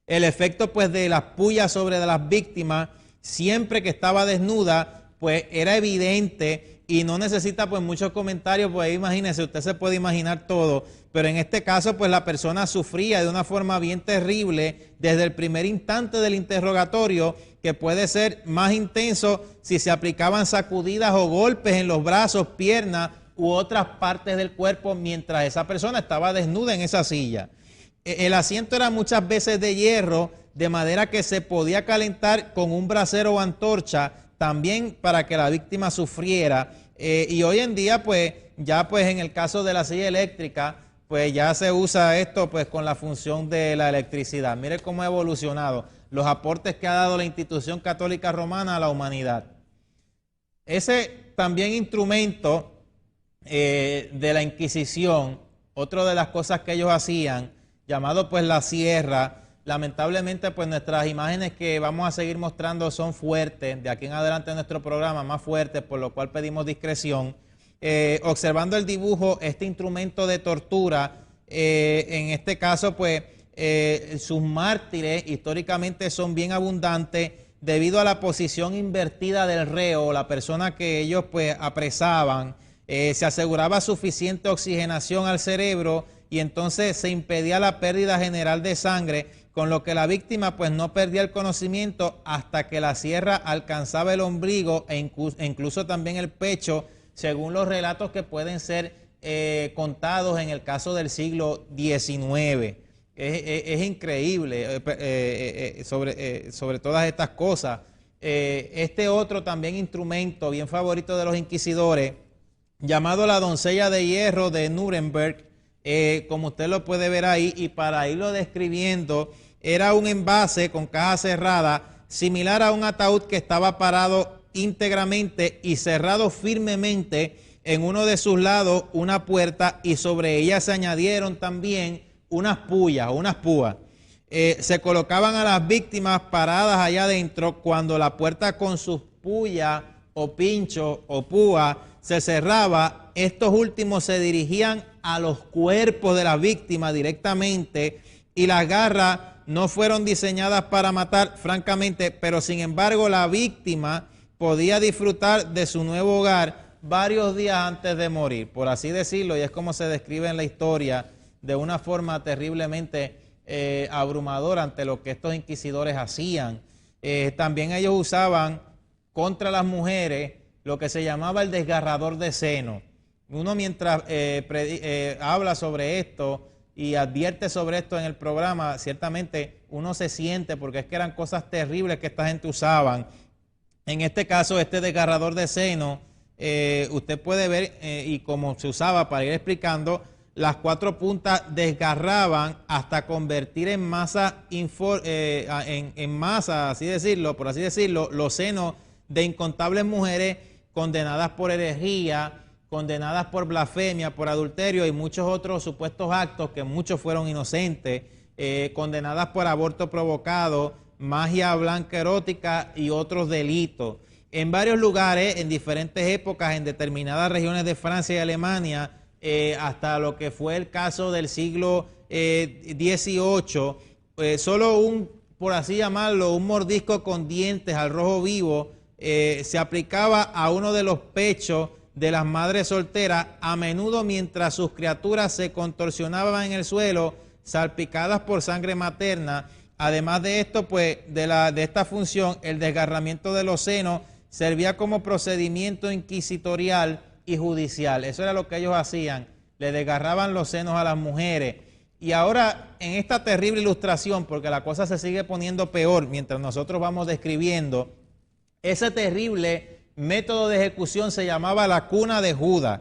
El efecto pues de las pullas sobre las víctimas, siempre que estaba desnuda, pues era evidente y no necesita pues muchos comentarios, pues imagínese, usted se puede imaginar todo, pero en este caso pues la persona sufría de una forma bien terrible desde el primer instante del interrogatorio, que puede ser más intenso si se aplicaban sacudidas o golpes en los brazos, piernas u otras partes del cuerpo mientras esa persona estaba desnuda en esa silla. El asiento era muchas veces de hierro, de manera que se podía calentar con un brasero o antorcha, también para que la víctima sufriera. Y hoy en día, pues, ya pues en el caso de la silla eléctrica, pues ya se usa esto pues con la función de la electricidad. Mire cómo ha evolucionado los aportes que ha dado la institución católica romana a la humanidad. Ese también instrumento de la Inquisición, otra de las cosas que ellos hacían, llamado pues la sierra. Lamentablemente pues nuestras imágenes que vamos a seguir mostrando son fuertes, de aquí en adelante en nuestro programa más fuertes, por lo cual pedimos discreción. Observando el dibujo, este instrumento de tortura, en este caso pues sus mártires históricamente son bien abundantes debido a la posición invertida del reo, la persona que ellos pues apresaban. Se aseguraba suficiente oxigenación al cerebro y entonces se impedía la pérdida general de sangre, con lo que la víctima pues no perdía el conocimiento hasta que la sierra alcanzaba el ombligo e incluso también el pecho, según los relatos que pueden ser contados en el caso del siglo XIX. Es increíble sobre todas estas cosas. Este otro también instrumento bien favorito de los inquisidores, llamado la doncella de hierro de Nuremberg, como usted lo puede ver ahí, y para irlo describiendo, era un envase con caja cerrada, similar a un ataúd que estaba parado íntegramente y cerrado firmemente en uno de sus lados una puerta, y sobre ella se añadieron también unas púas. Se colocaban a las víctimas paradas allá adentro cuando la puerta con sus pullas o pinchos o púas se cerraba. Estos últimos se dirigían a los cuerpos de la víctima directamente, y las garras no fueron diseñadas para matar, francamente, pero sin embargo la víctima podía disfrutar de su nuevo hogar varios días antes de morir, por así decirlo, y es como se describe en la historia, de una forma terriblemente abrumadora ante lo que estos inquisidores hacían. También ellos usaban contra las mujeres lo que se llamaba el desgarrador de seno. Uno mientras habla sobre esto y advierte sobre esto en el programa, ciertamente uno se siente, porque es que eran cosas terribles que esta gente usaban. En este caso, este desgarrador de seno, usted puede ver, y como se usaba para ir explicando, las 4 puntas desgarraban hasta convertir en masa, en masa, así decirlo, por así decirlo, los senos de incontables mujeres condenadas por herejía, condenadas por blasfemia, por adulterio y muchos otros supuestos actos que muchos fueron inocentes, condenadas por aborto provocado, magia blanca erótica y otros delitos. En varios lugares, en diferentes épocas, en determinadas regiones de Francia y Alemania, hasta lo que fue el caso del siglo XVIII, solo por así llamarlo, un mordisco con dientes al rojo vivo se aplicaba a uno de los pechos de las madres solteras, a menudo mientras sus criaturas se contorsionaban en el suelo, salpicadas por sangre materna. Además de esto, pues, de esta función, el desgarramiento de los senos servía como procedimiento inquisitorial y judicial. Eso era lo que ellos hacían, le desgarraban los senos a las mujeres. Y ahora, en esta terrible ilustración, porque la cosa se sigue poniendo peor mientras nosotros vamos describiendo, ese terrible método de ejecución se llamaba la cuna de Judas.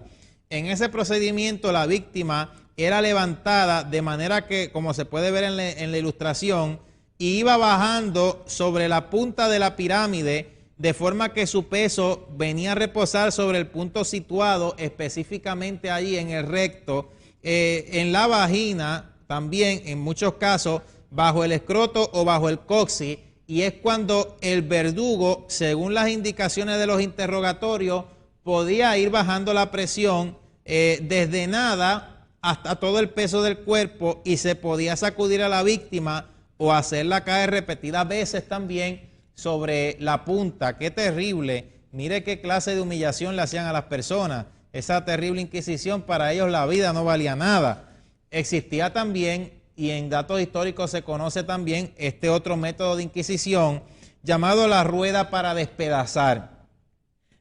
En ese procedimiento la víctima era levantada de manera que, como se puede ver en la ilustración, y iba bajando sobre la punta de la pirámide, de forma que su peso venía a reposar sobre el punto situado específicamente allí en el recto, en la vagina, también en muchos casos bajo el escroto o bajo el coxis, y es cuando el verdugo, según las indicaciones de los interrogatorios, podía ir bajando la presión desde nada hasta todo el peso del cuerpo, y se podía sacudir a la víctima o hacerla caer repetidas veces también sobre la punta. ¡Qué terrible! Mire qué clase de humillación le hacían a las personas. Esa terrible inquisición, para ellos la vida no valía nada. Existía también, y en datos históricos se conoce también, este otro método de inquisición llamado la rueda para despedazar.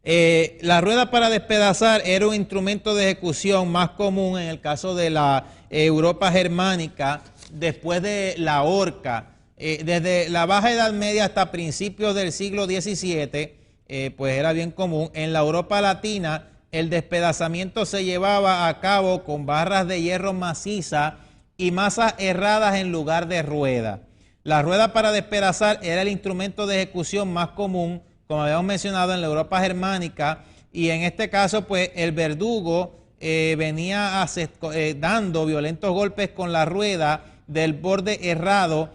La rueda para despedazar era un instrumento de ejecución más común en el caso de la Europa germánica después de la horca. Desde la Baja Edad Media hasta principios del siglo XVII, pues era bien común. En la Europa latina, el despedazamiento se llevaba a cabo con barras de hierro maciza y masas herradas en lugar de rueda. La rueda para despedazar era el instrumento de ejecución más común, como habíamos mencionado, en la Europa germánica, y en este caso, pues, el verdugo venía dando violentos golpes con la rueda del borde herrado,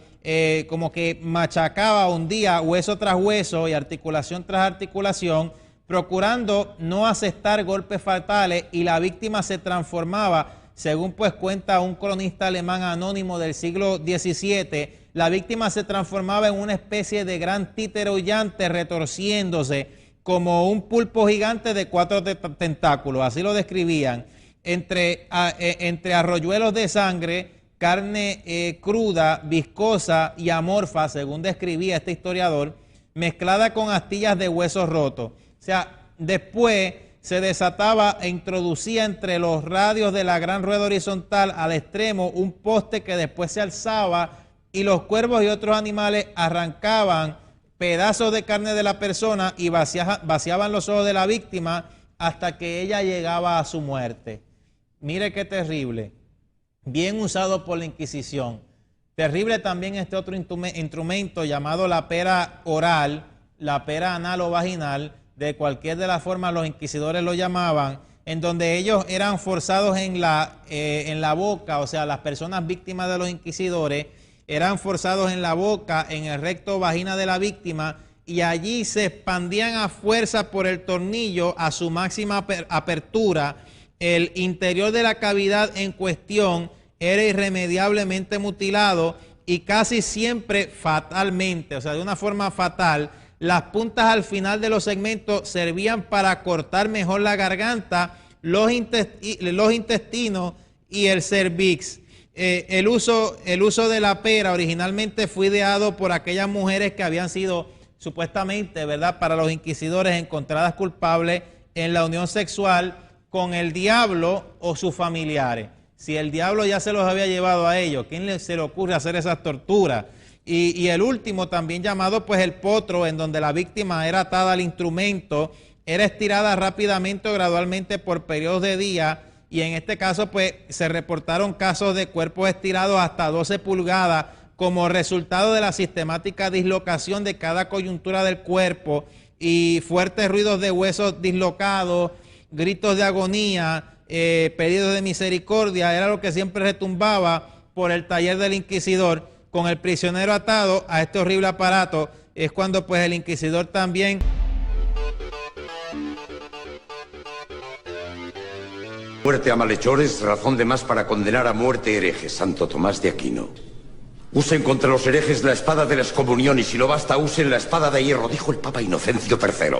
como que machacaba, hundía hueso tras hueso y articulación tras articulación, procurando no asestar golpes fatales, y la víctima se transformaba, según pues cuenta un cronista alemán anónimo del siglo XVII, la víctima se transformaba en una especie de gran títere aullante retorciéndose como un pulpo gigante de 4 tentáculos, así lo describían, entre arroyuelos de sangre, carne cruda, viscosa y amorfa, según describía este historiador, mezclada con astillas de huesos rotos. O sea, después se desataba e introducía entre los radios de la gran rueda horizontal al extremo un poste que después se alzaba, y los cuervos y otros animales arrancaban pedazos de carne de la persona y vaciaban los ojos de la víctima hasta que ella llegaba a su muerte. Mire qué terrible. Bien usado por la Inquisición. Terrible también este otro instrumento llamado la pera oral, la pera anal o vaginal, de cualquier de las formas los inquisidores lo llamaban, en donde ellos eran forzados en la boca, o sea, las personas víctimas de los inquisidores eran forzados en la boca, en el recto vagina de la víctima, y allí se expandían a fuerza por el tornillo a su máxima apertura. El interior de la cavidad en cuestión era irremediablemente mutilado, y casi siempre fatalmente, o sea, de una forma fatal. Las puntas al final de los segmentos servían para cortar mejor la garganta, los intestinos y el cervix. El uso de la pera originalmente fue ideado por aquellas mujeres que habían sido supuestamente, ¿verdad?, para los inquisidores, encontradas culpables en la unión sexual con el diablo o sus familiares. Si el diablo ya se los había llevado a ellos, ¿quién se le ocurre hacer esas torturas? Y el último, también llamado pues el potro, en donde la víctima era atada al instrumento, era estirada rápidamente o gradualmente por periodos de días, y en este caso pues se reportaron casos de cuerpos estirados hasta 12 pulgadas como resultado de la sistemática dislocación de cada coyuntura del cuerpo y fuertes ruidos de huesos dislocados, gritos de agonía, pedidos de misericordia, era lo que siempre retumbaba por el taller del inquisidor, con el prisionero atado a este horrible aparato. Es cuando pues el inquisidor también... Muerte a malhechores, razón de más para condenar a muerte herejes, Santo Tomás de Aquino. Usen contra los herejes la espada de la excomunión y si no basta, usen la espada de hierro, dijo el Papa Inocencio III.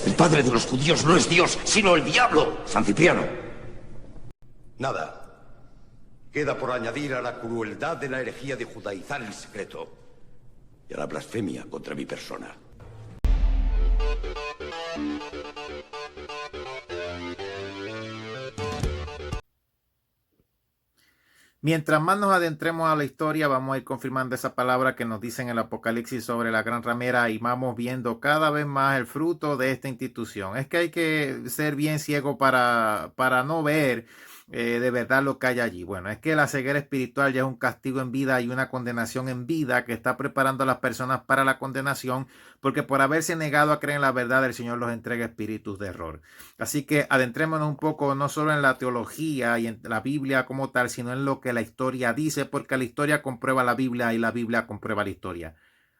El padre de los judíos no es Dios, sino el diablo, San Cipriano. Nada. Queda por añadir a la crueldad de la herejía de judaizar el secreto y a la blasfemia contra mi persona. Mientras más nos adentremos a la historia, vamos a ir confirmando esa palabra que nos dice en el Apocalipsis sobre la gran ramera y vamos viendo cada vez más el fruto de esta institución. Es que hay que ser bien ciego para no ver de verdad lo que hay allí. Bueno, es que la ceguera espiritual ya es un castigo en vida y una condenación en vida que está preparando a las personas para la condenación, porque por haberse negado a creer en la verdad, el Señor los entrega espíritus de error. Así que adentrémonos un poco no solo en la teología y en la Biblia como tal, sino en lo que la historia dice, porque la historia comprueba la Biblia y la Biblia comprueba la historia.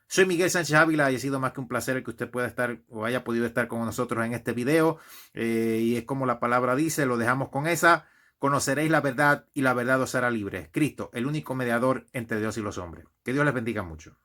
Soy Miguel Sánchez Ávila y ha sido más que un placer que usted pueda estar o haya podido estar con nosotros en este video. Y es como la palabra dice, lo dejamos con esa. Conoceréis la verdad y la verdad os hará libres. Cristo, el único mediador entre Dios y los hombres. Que Dios les bendiga mucho.